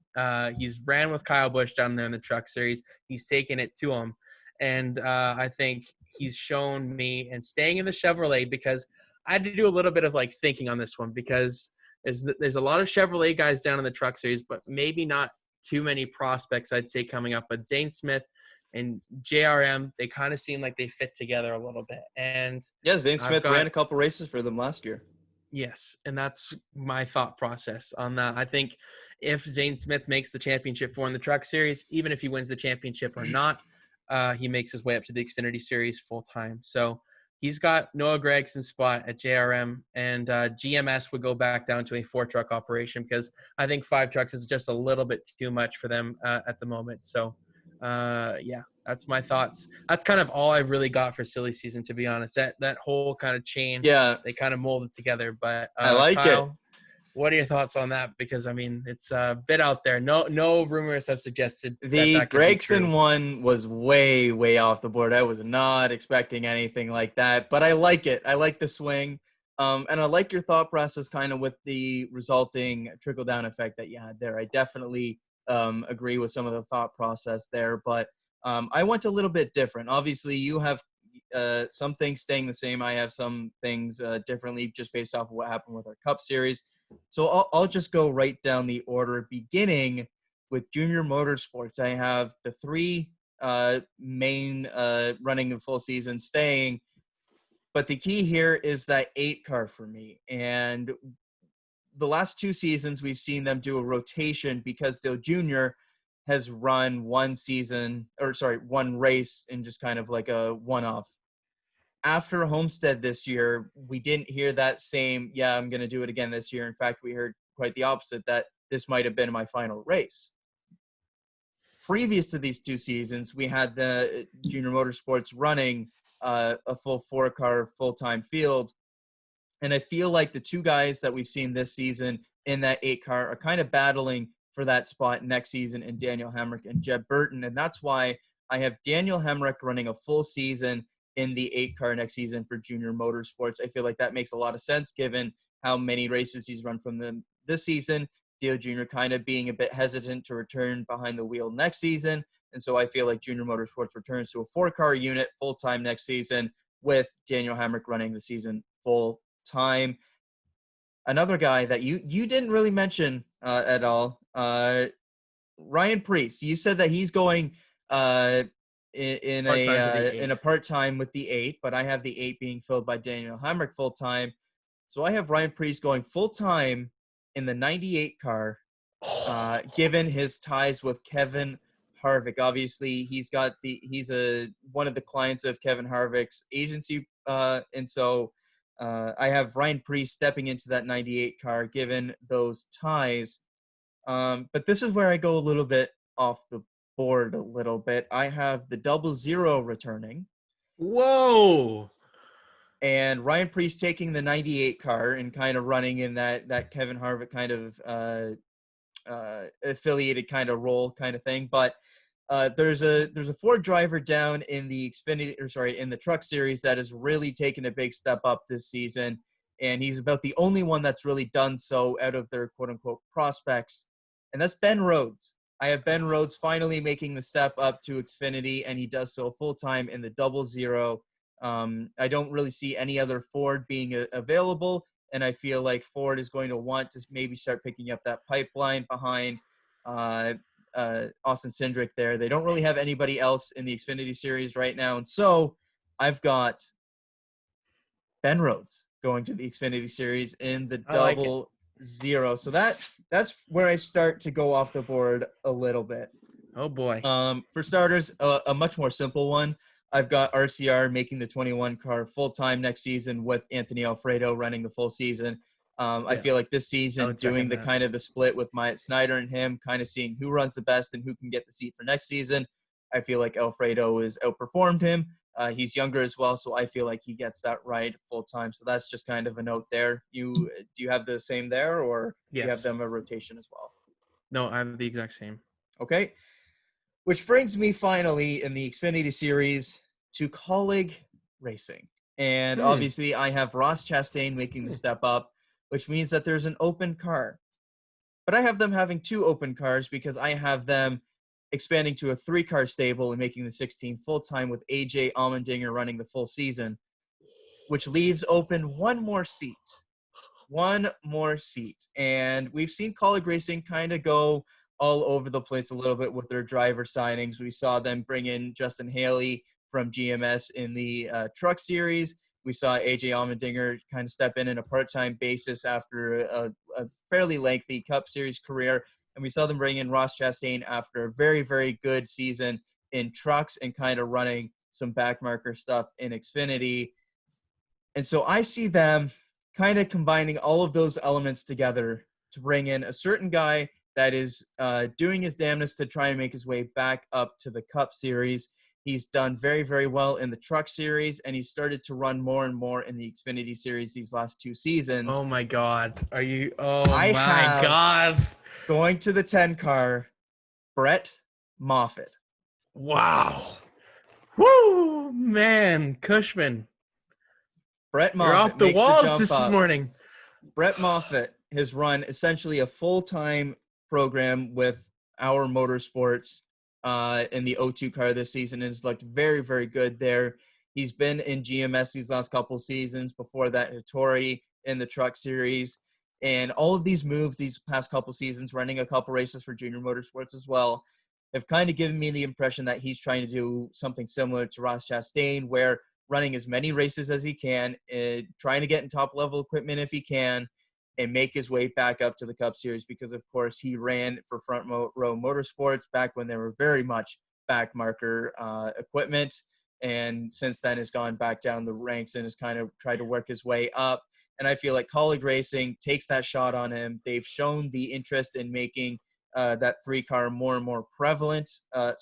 He's ran with Kyle Busch down there in the Truck Series. He's taken it to him. And I think he's shown me, and staying in the Chevrolet, because I had to do a little bit of like thinking on this one, because there's a lot of Chevrolet guys down in the Truck Series, but maybe not too many prospects, I'd say, coming up. But Zane Smith and JRM, they kind of seem like they fit together a little bit. And Zane Smith ran a couple races for them last year. Yes, and that's my thought process on that. I think if Zane Smith makes the championship in the Truck Series, even if he wins the championship or not, he makes his way up to the Xfinity Series full-time. So he's got Noah Gragson's spot at JRM, and GMS would go back down to a 4-truck operation because I think 5 trucks is just a little bit too much for them at the moment. So, that's my thoughts. That's kind of all I've really got for silly season, to be honest. That whole kind of chain, they kind of molded together. But I like Kyle, it. what are your thoughts on that? Because I mean, it's a bit out there. No rumors have suggested the Gragson one was way, way off the board. I was not expecting anything like that, but I like it. I like the swing. And I like your thought process kind of with the resulting trickle-down effect that you had there. I definitely agree with some of the thought process there, but I went a little bit different. Obviously, you have some things staying the same. I have some things differently just based off of what happened with our Cup Series. So I'll just go right down the order, beginning with Junior Motorsports. I have the 3 main running the full season staying. But the key here is that 8 car for me. And the last 2 seasons, we've seen them do a rotation because Dale Jr. has run one race in just kind of like a one-off. After Homestead this year, we didn't hear that same, I'm going to do it again this year. In fact, we heard quite the opposite, that this might have been my final race. Previous to these 2 seasons, we had the Junior Motorsports running a full 4-car full-time field. And I feel like the 2 guys that we've seen this season in that 8-car are kind of battling for that spot next season in Daniel Hemrick and Jeb Burton. And that's why I have Daniel Hemrick running a full season in the 8-car next season for Junior Motorsports. I feel like that makes a lot of sense given how many races he's run from them this season. Dale Jr. kind of being a bit hesitant to return behind the wheel next season. And so I feel like Junior Motorsports returns to a 4-car unit full-time next season with Daniel Hemrick running the season full-time. Another guy that you didn't really mention at all, Ryan Preece. You said that he's going in a part-time with the 8, but I have the 8 being filled by Daniel Hemrick full-time. So I have Ryan Preece going full-time in the 98 car, given his ties with Kevin Harvick. Obviously, he's one of the clients of Kevin Harvick's agency, and so I have Ryan Preece stepping into that 98 car, given those ties. But this is where I go a little bit off the board a little bit. I have the 00 returning. Whoa! And Ryan Preece taking the 98 car and kind of running in that Kevin Harvick kind of affiliated kind of role kind of thing. But there's a Ford driver down in the in the Truck Series that has really taken a big step up this season, and he's about the only one that's really done so out of their quote unquote prospects, and that's Ben Rhodes. I have Ben Rhodes finally making the step up to Xfinity, and he does so full time in the 00. I don't really see any other Ford being available, and I feel like Ford is going to want to maybe start picking up that pipeline behind Austin Cindric there. They don't really have anybody else in the Xfinity Series right now, and so I've got Ben Rhodes going to the Xfinity Series in the 00. So that's where I start to go off the board a little bit. Oh boy. For starters, a much more simple one. I've got RCR making the 21 car full time next season with Anthony Alfredo running the full season. I feel like this season doing the kind of the split with Myatt Snyder and him, kind of seeing who runs the best and who can get the seat for next season. I feel like Alfredo has outperformed him. He's younger as well, so I feel like he gets that ride full time. So that's just kind of a note there. Do you have the same there, or do you have them a rotation as well? No, I have the exact same. Okay. Which brings me finally in the Xfinity Series to Kaulig Racing. And obviously I have Ross Chastain making the step up, which means that there's an open car. But I have them having 2 open cars because I have them expanding to a 3-car stable and making the 16 full-time with AJ Allmendinger running the full season, which leaves open one more seat. And we've seen Kaulig Racing kind of go all over the place a little bit with their driver signings. We saw them bring in Justin Haley from GMS in the Truck Series. We saw AJ Allmendinger kind of step in a part-time basis after a fairly lengthy Cup Series career. And we saw them bring in Ross Chastain after a very, very good season in trucks and kind of running some backmarker stuff in Xfinity. And so I see them kind of combining all of those elements together to bring in a certain guy that is doing his damnedest to try and make his way back up to the Cup Series. He's done very, very well in the Truck Series, and he started to run more and more in the Xfinity Series these last 2 seasons. Oh, my God. God. Going to the 10 car, Brett Moffitt. Wow. Woo, man. Cushman. Brett Moffitt. You're off the walls this morning. Brett Moffitt has run essentially a full-time program with our motorsports in the O2 car this season and has looked very, very good there. He's been in GMS these last couple seasons. Before that, Hattori in the Truck Series. And all of these moves these past couple seasons, running a couple races for Junior Motorsports as well, have kind of given me the impression that he's trying to do something similar to Ross Chastain, where running as many races as he can, trying to get in top-level equipment if he can, and make his way back up to the Cup Series because, of course, he ran for Front Row Motorsports back when they were very much back marker equipment. And since then has gone back down the ranks and has kind of tried to work his way up. And I feel like Colleague Racing takes that shot on him. They've shown the interest in making that third car more and more prevalent. And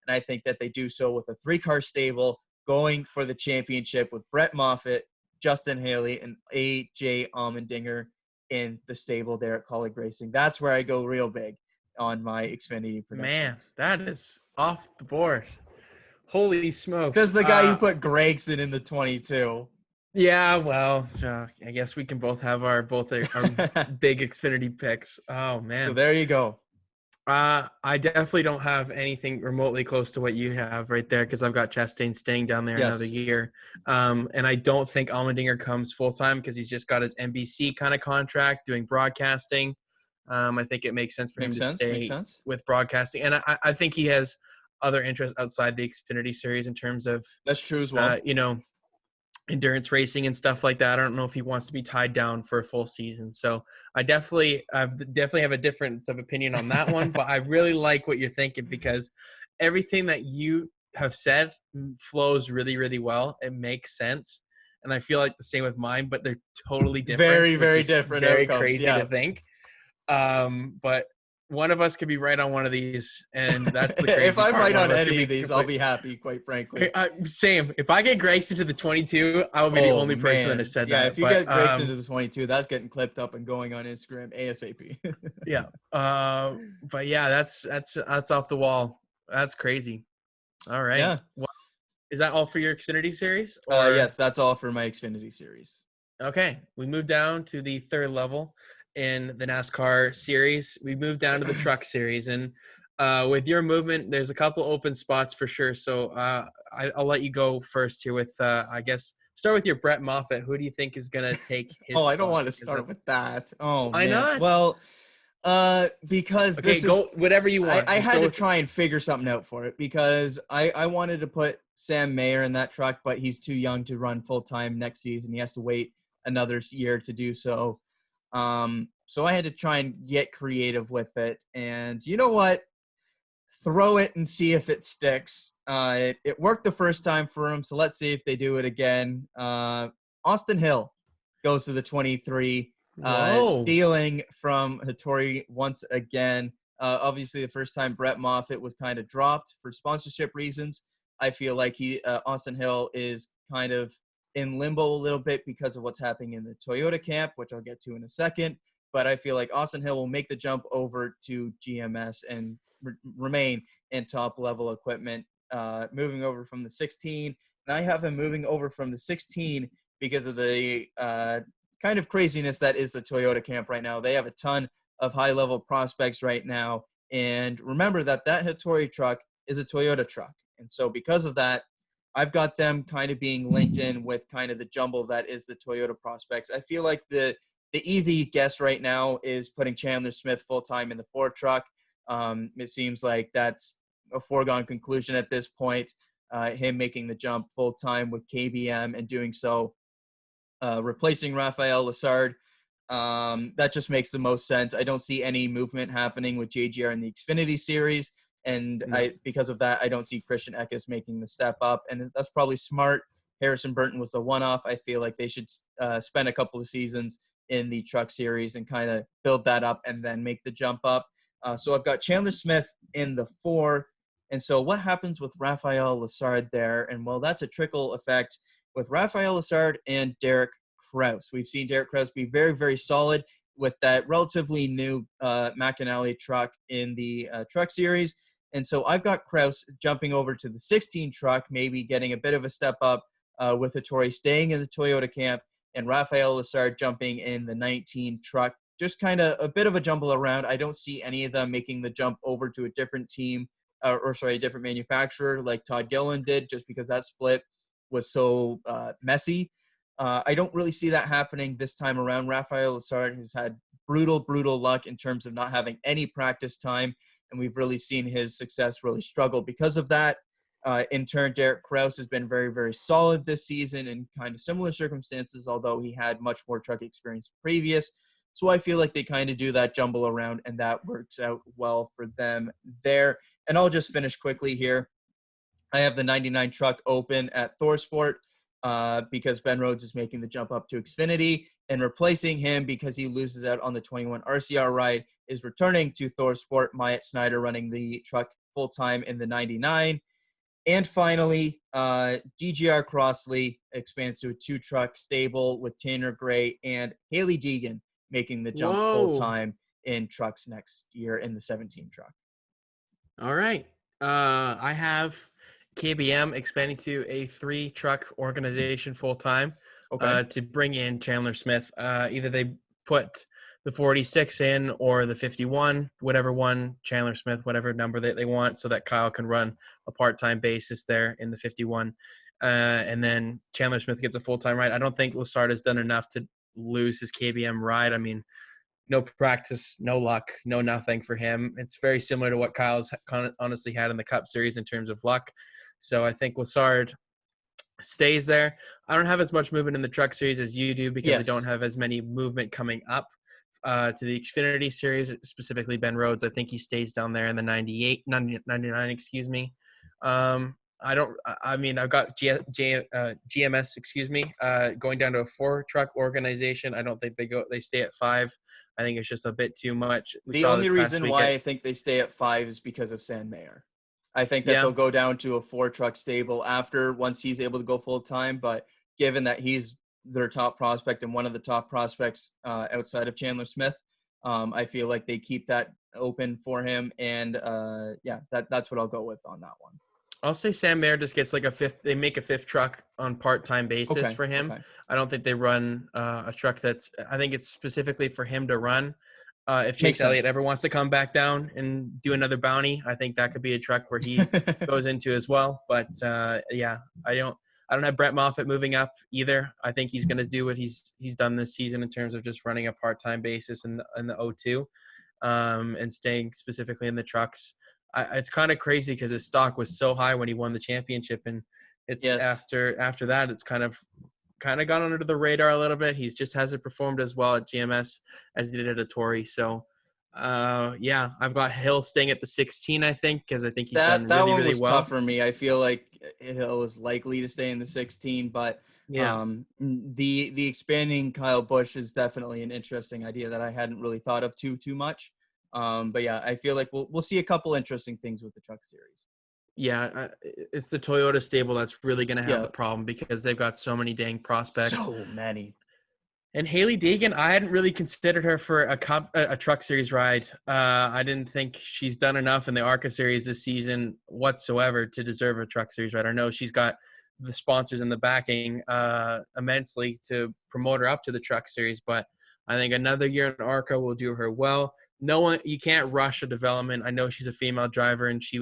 I think that they do so with a 3-car stable going for the championship with Brett Moffitt, Justin Haley, and A.J. Allmendinger in the stable there at Colleague Racing. That's where I go real big on my Xfinity predictions. Man, that is off the board. Holy smokes. Because the guy who put Gregson in the 22. Yeah, well, I guess we can both have our big Xfinity picks. Oh, man. So there you go. I definitely don't have anything remotely close to what you have right there because I've got Chastain staying down there another year. And I don't think Allmendinger comes full-time because he's just got his NBC kind of contract doing broadcasting. I think it makes sense for him to stay with broadcasting. And I think he has other interests outside the Xfinity Series in terms of – that's true as well. Endurance racing and stuff like that. I don't know if he wants to be tied down for a full season. So I definitely have a difference of opinion on that one, but I really like what you're thinking because everything that you have said flows really, really well. It makes sense. And I feel like the same with mine, but they're totally different. Very, very different. Very crazy to think. But one of us could be right on one of these, and that's the crazy if I'm part. right on any of these, I'll be happy, quite frankly. Same. If I get Gregson to the 22, I will be the only person that has said that. Yeah, if you get Gregson to the 22, that's getting clipped up and going on Instagram ASAP. Yeah. But yeah, that's off the wall. That's crazy. All right. Yeah. Well, is that all for your Xfinity Series? Yes, that's all for my Xfinity Series. Okay. We move down to the third level in the NASCAR series. We moved down to the truck series, and with your movement, there's a couple open spots for sure. So I'll let you go first here with, I guess, start with your Brett Moffitt. Who do you think is going to take his I don't spot? want to start with that. Oh, why not? Well, because go whatever you want. I had to try and figure something out for it because I wanted to put Sam Mayer in that truck, but he's too young to run full-time next season. He has to wait another year to do so. So I had to try and get creative with it. And you know what? Throw it and see if it sticks. It worked the first time for him, so let's see if they do it again. Austin Hill goes to the 23, stealing from Hattori once again. Obviously, the first time Brett Moffitt was kind of dropped for sponsorship reasons. I feel like Austin Hill is kind of in limbo a little bit because of what's happening in the Toyota camp, which I'll get to in a second. But I feel like Austin Hill will make the jump over to GMS and remain in top-level equipment, moving over from the 16. And I have him moving over from the 16 because of the kind of craziness that is the Toyota camp right now. They have a ton of high-level prospects right now. And remember that Hattori truck is a Toyota truck. And so because of that, I've got them kind of being linked in with kind of the jumble that is the Toyota prospects. I feel like the easy guess right now is putting Chandler Smith full-time in the Ford truck. It seems like that's a foregone conclusion at this point, him making the jump full-time with KBM and doing so, replacing Raphael Lessard. That just makes the most sense. I don't see any movement happening with JGR in the Xfinity Series. And because of that, I don't see Christian Eckes making the step up. And that's probably smart. Harrison Burton was the one-off. I feel like they should spend a couple of seasons in the truck series and kind of build that up and then make the jump up. So I've got Chandler Smith in the 4. And so what happens with Raphael Lessard there? And, well, that's a trickle effect with Raphael Lessard and Derek Kraus. We've seen Derek Kraus be very, very solid with that relatively new McAnally truck in the truck series. And so I've got Kraus jumping over to the 16 truck, maybe getting a bit of a step up with Hattori staying in the Toyota camp, and Raphael Lessard jumping in the 19 truck. Just kind of a bit of a jumble around. I don't see any of them making the jump over to a different team, a different manufacturer like Todd Gilliland did, just because that split was so messy. I don't really see that happening this time around. Raphael Lessard has had brutal luck in terms of not having any practice time, and we've really seen his success really struggle because of that. In turn, Derek Kraus has been very, very solid this season in kind of similar circumstances, although he had much more truck experience previous. So I feel like they kind of do that jumble around, and that works out well for them there. And I'll just finish quickly here. I have the 99 truck open at ThorSport because Ben Rhodes is making the jump up to Xfinity, and replacing him because he loses out on the 21 RCR ride is returning to ThorSport, Myatt Snyder running the truck full-time in the 99. And finally, DGR Crossley expands to a 2-truck stable with Tanner Gray and Haley Deegan making the jump full-time in trucks next year in the 17 truck. All right. I have KBM expanding to a 3-truck organization full-time to bring in Chandler Smith. Either they put the 46 in or the 51, whatever one, Chandler Smith, whatever number that they want, so that Kyle can run a part-time basis there in the 51. And then Chandler Smith gets a full-time ride. I don't think Lessard has done enough to lose his KBM ride. I mean, no practice, no luck, no nothing for him. It's very similar to what Kyle's honestly had in the Cup Series in terms of luck. So I think Lessard stays there. I don't have as much movement in the Truck Series as you do because I don't have as many movement coming up to the Xfinity Series, specifically Ben Rhodes. I think he stays down there in the 99, excuse me. I've got GMS, going down to a 4-truck organization. I don't think they stay at 5. I think it's just a bit too much. The only reason why I think they stay at 5 is because of Sam Mayer. I think that they'll go down to a 4-truck stable once he's able to go full time. But given that he's their top prospect and one of the top prospects outside of Chandler Smith, I feel like they keep that open for him. And that's what I'll go with on that one. I'll say Sam Mayer just gets like a 5th. They make a 5th truck on part-time basis for him. Okay. I don't think they run a truck I think it's specifically for him to run. If Chase Elliott ever wants to come back down and do another bounty, I think that could be a truck where he goes into as well. But I don't have Brett Moffitt moving up either. I think he's going to do what he's done this season in terms of just running a part-time basis in the O2 and staying specifically in the trucks. It's kind of crazy because his stock was so high when he won the championship, and it's after that it's kind of gone under the radar a little bit. He just hasn't performed as well at GMS as he did at Torrey. So I've got Hill staying at the 16, I think, because I think he's done really, really well. Tough for me. I feel like Hill is likely to stay in the 16, but the expanding Kyle Busch is definitely an interesting idea that I hadn't really thought of too much. I feel like we'll see a couple interesting things with the Truck Series. Yeah, it's the Toyota stable that's really going to have the problem because they've got so many dang prospects. So many. And Haley Deegan, I hadn't really considered her for a Truck Series ride. I didn't think she's done enough in the ARCA Series this season whatsoever to deserve a Truck Series ride. I know she's got the sponsors and the backing immensely to promote her up to the Truck Series, but I think another year in ARCA will do her well. You can't rush a development. I know she's a female driver and she's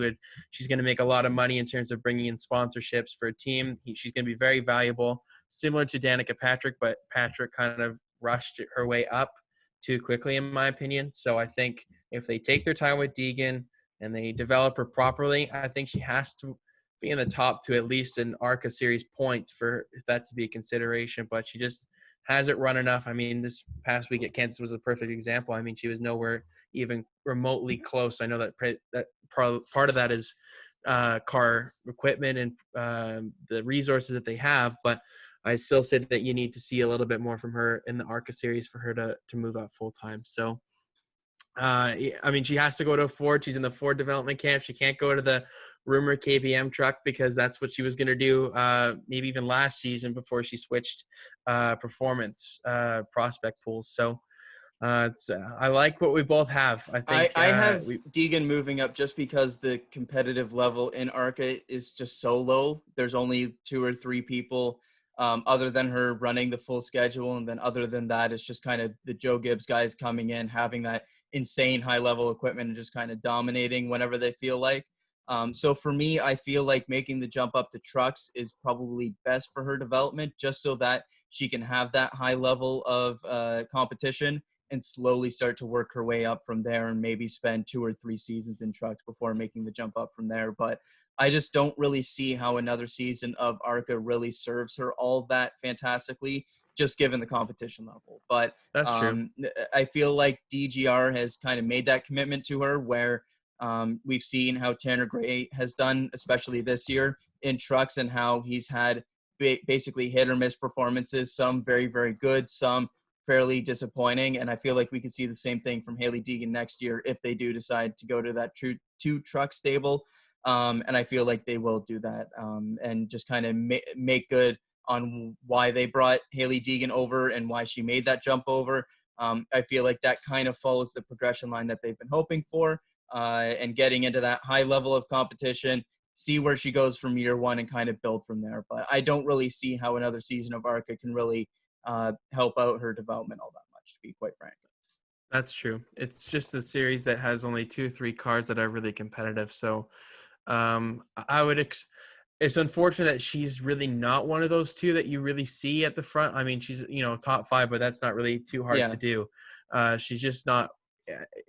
going to make a lot of money in terms of bringing in sponsorships for a team. She's going to be very valuable, similar to Danica Patrick, but Patrick kind of rushed her way up too quickly, in my opinion. So I think if they take their time with Deegan and they develop her properly, I think she has to be in the top to at least an ARCA Series points for that to be a consideration, but she just hasn't run enough. I mean, this past week at Kansas was a perfect example. I mean, she was nowhere even remotely close. I know that part of that is car equipment and the resources that they have, but I still said that you need to see a little bit more from her in the ARCA Series for her to move up full time. So, I mean, she has to go to a Ford. She's in the Ford development camp. She can't go to the rumor KBM truck because that's what she was going to do maybe even last season before she switched performance prospect pools. So I like what we both have. I have Deegan moving up just because the competitive level in ARCA is just so low. There's only 2 or 3 people other than her running the full schedule. And then other than that, it's just kind of the Joe Gibbs guys coming in, having that insane high level equipment and just kind of dominating whenever they feel like. So for me, I feel like making the jump up to trucks is probably best for her development, just so that she can have that high level of competition and slowly start to work her way up from there, and maybe spend 2 or 3 seasons in trucks before making the jump up from there. But I just don't really see how another season of ARCA really serves her all that fantastically, just given the competition level. But That's true. I feel like DGR has kind of made that commitment to her, where we've seen how Tanner Gray has done, especially this year in trucks, and how he's had basically hit or miss performances, some very, very good, some fairly disappointing. And I feel like we could see the same thing from Hailie Deegan next year if they do decide to go to that true 2-truck stable. And I feel like they will do that, and just kind of make good on why they brought Hailie Deegan over and why she made that jump over. I feel like that kind of follows the progression line that they've been hoping for, and getting into that high level of competition, see where she goes from year one and kind of build from there. But I don't really see how another season of ARCA can really help out her development all that much, to be quite frank. That's true. It's just a series that has only 2-3 cars that are really competitive. So I would it's unfortunate that she's really not one of those two that you really see at the front. I mean, she's, top 5, but that's not really too hard to do. She's just not,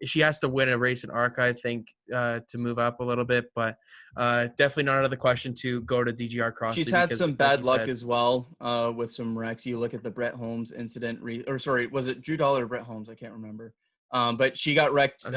she has to win a race in ARCA, I think, to move up a little bit, but definitely not out of the question to go to DGR Cross. She's had some bad luck as well, with some wrecks. You look at the Brett Holmes incident, was it Drew Dollar or Brett Holmes? I can't remember. But she got wrecked.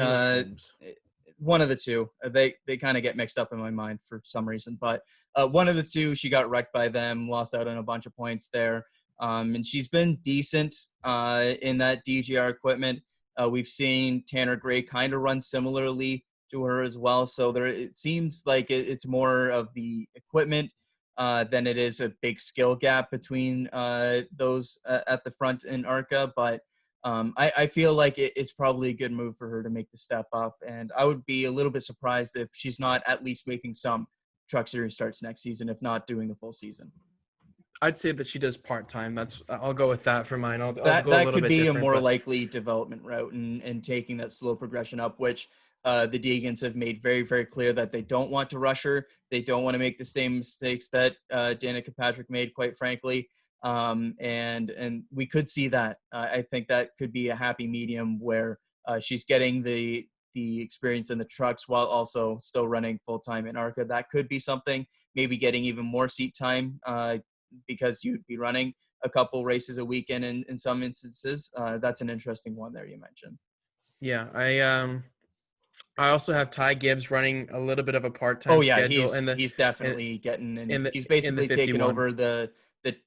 One of the two. They kind of get mixed up in my mind for some reason. But one of the two, she got wrecked by them, lost out on a bunch of points there. And she's been decent in that DGR equipment. We've seen Tanner Gray kind of run similarly to her as well. So it seems like it's more of the equipment than it is a big skill gap between those at the front in ARCA. But I feel like it's probably a good move for her to make the step up. And I would be a little bit surprised if she's not at least making some Truck Series starts next season, if not doing the full season. I'd say that she does part-time. I'll go with that for mine. I'll go that a little could bit be a more but likely development route, and taking that slow progression up, which the Deegans have made very, very clear that they don't want to rush her. They don't want to make the same mistakes that Danica Patrick made, quite frankly. And we could see that. I think that could be a happy medium where she's getting the experience in the trucks while also still running full-time in ARCA. That could be something, maybe getting even more seat time, because you'd be running a couple races a weekend in some instances. That's an interesting one there you mentioned. Yeah, I also have Ty Gibbs running a little bit of a part-time schedule. He's definitely he's basically taken over the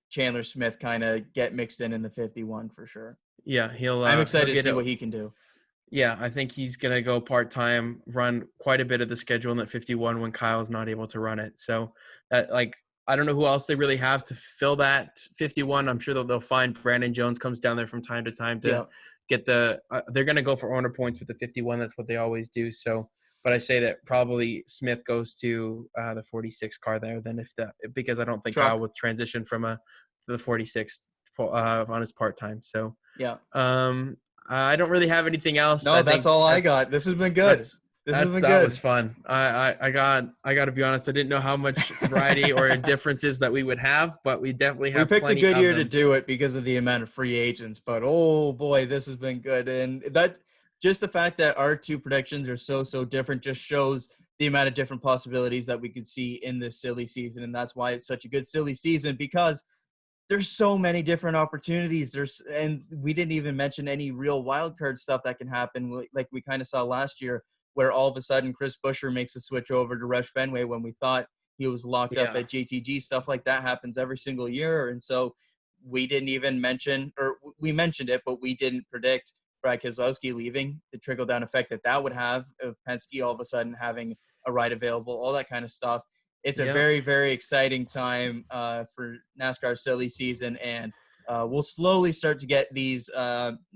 Chandler Smith kind of get mixed in the 51 for sure. Yeah, I'm excited to see what he can do. Yeah, I think he's going to go part-time, run quite a bit of the schedule in that 51 when Kyle's not able to run it. So that, I don't know who else they really have to fill that 51. I'm sure they'll find Brandon Jones comes down there from time to time to get they're going to go for owner points with the 51. That's what they always do. So, but I say that probably Smith goes to the 46 car there then because I don't think Kyle would transition from the 46 on his part-time. So, I don't really have anything else. No, that's all I got. This has been good. That was fun. I got to be honest. I didn't know how much variety or differences that we would have, but we definitely have. We picked a good year to do it because of the amount of free agents. But oh boy, this has been good, and that just the fact that our two predictions are so different just shows the amount of different possibilities that we could see in this silly season, and that's why it's such a good silly season, because there's so many different opportunities. And we didn't even mention any real wild card stuff that can happen, like we kind of saw last year, where all of a sudden Chris Buescher makes a switch over to Rush Fenway when we thought he was locked up at JTG. Stuff like that happens every single year. And so we didn't even mention, or we mentioned it, but we didn't predict Brad Keselowski leaving, the trickle-down effect that would have of Penske all of a sudden having a ride available, all that kind of stuff. It's a very, very exciting time for NASCAR silly season, and we'll slowly start to get these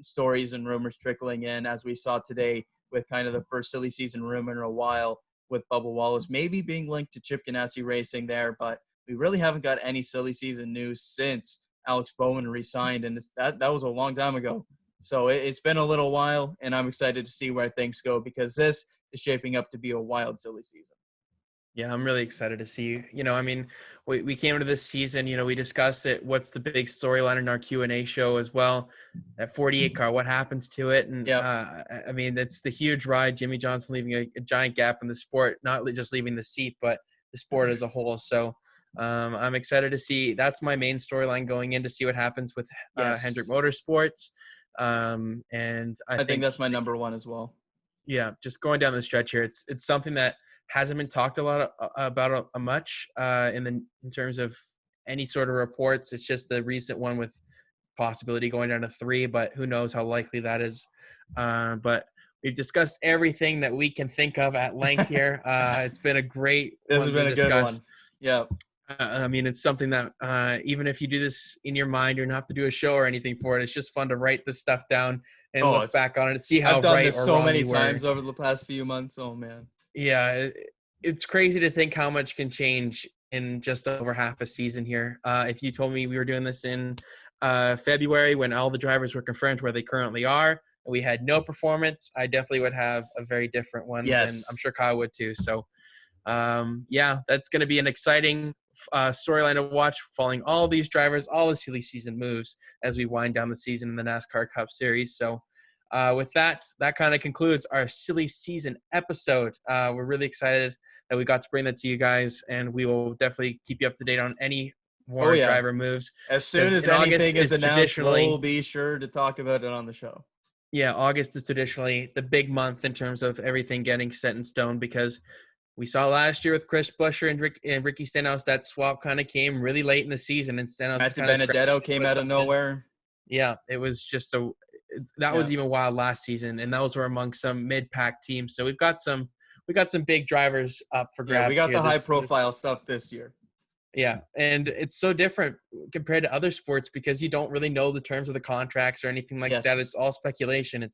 stories and rumors trickling in, as we saw today with kind of the first silly season rumor in a while with Bubba Wallace maybe being linked to Chip Ganassi Racing there. But we really haven't got any silly season news since Alex Bowman re-signed, and that was a long time ago. So it's been a little while, and I'm excited to see where things go, because this is shaping up to be a wild silly season. Yeah, I'm really excited to see. I mean, we came into this season. We discussed it. What's the big storyline in our Q&A show as well? That 48 car, what happens to it? And Yep. I mean, it's the huge ride. Jimmy Johnson leaving a giant gap in the sport, not just leaving the seat, but the sport as a whole. So I'm excited to see. That's my main storyline going in, to see what happens with Hendrick Yes. Motorsports. And I I think think that's my number one as well. yeah, just going down the stretch here, it's something that hasn't been talked a lot about much in terms of any sort of reports. It's just the recent one with possibility going down to 3, but who knows how likely that is. But we've discussed everything that we can think of at length here. It's been a great This has one to been a good discuss. one. Yeah. I mean, it's something that even if you do this in your mind, you don't have to do a show or anything for it. It's just fun to write this stuff down and Oh, look back on it and see I've how done right this or so wrong many you were. times over the past few months. Oh man. Yeah, it's crazy to think how much can change in just over half a season here. If you told me we were doing this in February when all the drivers were confirmed where they currently are, and we had no performance, I definitely would have a very different one, and I'm Yes. sure Kyle would too. So, yeah, that's going to be an exciting storyline to watch, following all these drivers, all the silly season moves as we wind down the season in the NASCAR Cup Series. So, with that kind of concludes our silly season episode. We're really excited that we got to bring that to you guys, and we will definitely keep you up to date on any Oh more yeah. driver moves, As soon because as in August anything is is announced, we'll traditionally, be sure to talk about it on the show. yeah, August is traditionally the big month in terms of everything getting set in stone, because we saw last year with Chris Buescher and Ricky Stenhouse, that swap kind of came really late in the season, and Stenhouse is Matthew kind of Benedetto scrapping to came put out of something in. nowhere. Yeah, it was just that Yeah. was even wild last season, and those were among some mid-pack teams. So we got some big drivers up for Yeah, we grabs got here. the high profile stuff this year. Yeah, and it's so different compared to other sports because you don't really know the terms of the contracts or anything like that. Yes. It's all speculation.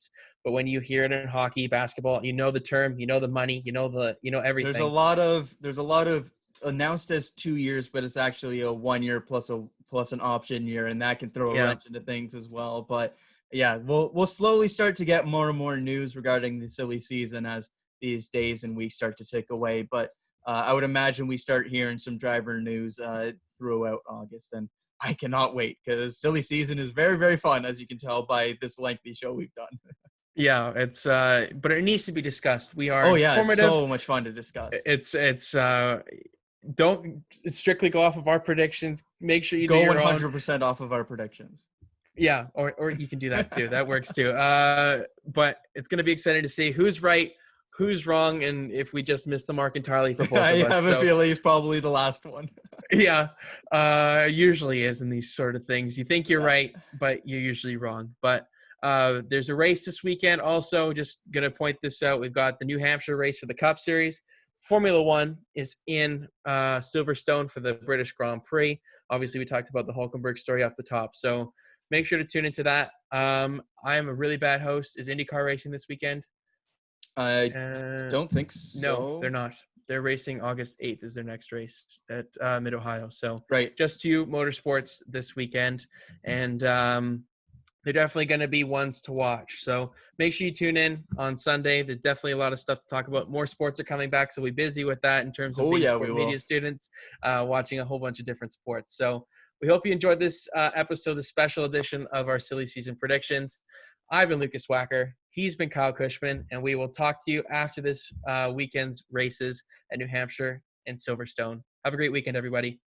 But when you hear it in hockey, basketball, you know the term, you know the money, you know There's a everything. lot of announced as 2 years, but it's actually a 1 year plus an option year, and that can throw a Yeah. wrench into things as well. But yeah, we'll slowly start to get more and more news regarding the silly season as these days and weeks start to tick away. But I would imagine we start hearing some driver news throughout August, and I cannot wait because silly season is very, very fun, as you can tell by this lengthy show we've done. Yeah, it's but it needs to be discussed. We are Oh yeah, it's informative. so much fun to discuss. It's don't strictly go off of our predictions. Make sure you do Go your own. 100% off of our predictions. Yeah, or you can do that too. That works too. But it's going to be exciting to see who's right, who's wrong, and if we just missed the mark entirely for both I of us. have a feeling he's probably the last one. Yeah, usually is in these sort of things. You think you're right, but you're usually wrong. But there's a race this weekend. Also, just going to point this out. We've got the New Hampshire race for the Cup Series. Formula One is in Silverstone for the British Grand Prix. Obviously, we talked about the Hulkenberg story off the top. So make sure to tune into that. I am a really bad host. Is IndyCar racing this weekend? I don't think No, so. they're not. They're racing August 8th is their next race at Mid-Ohio. So Right. just 2 motorsports this weekend. And they're definitely going to be ones to watch. So make sure you tune in on Sunday. There's definitely a lot of stuff to talk about. More sports are coming back, so we'll be busy with that in terms of Oh being yeah, we sport will. media students, watching a whole bunch of different sports. So we hope you enjoyed this episode, the special edition of our silly season predictions. I've been Lukas Wacker. He's been Kyle Cushman, and we will talk to you after this weekend's races at New Hampshire and Silverstone. Have a great weekend, everybody.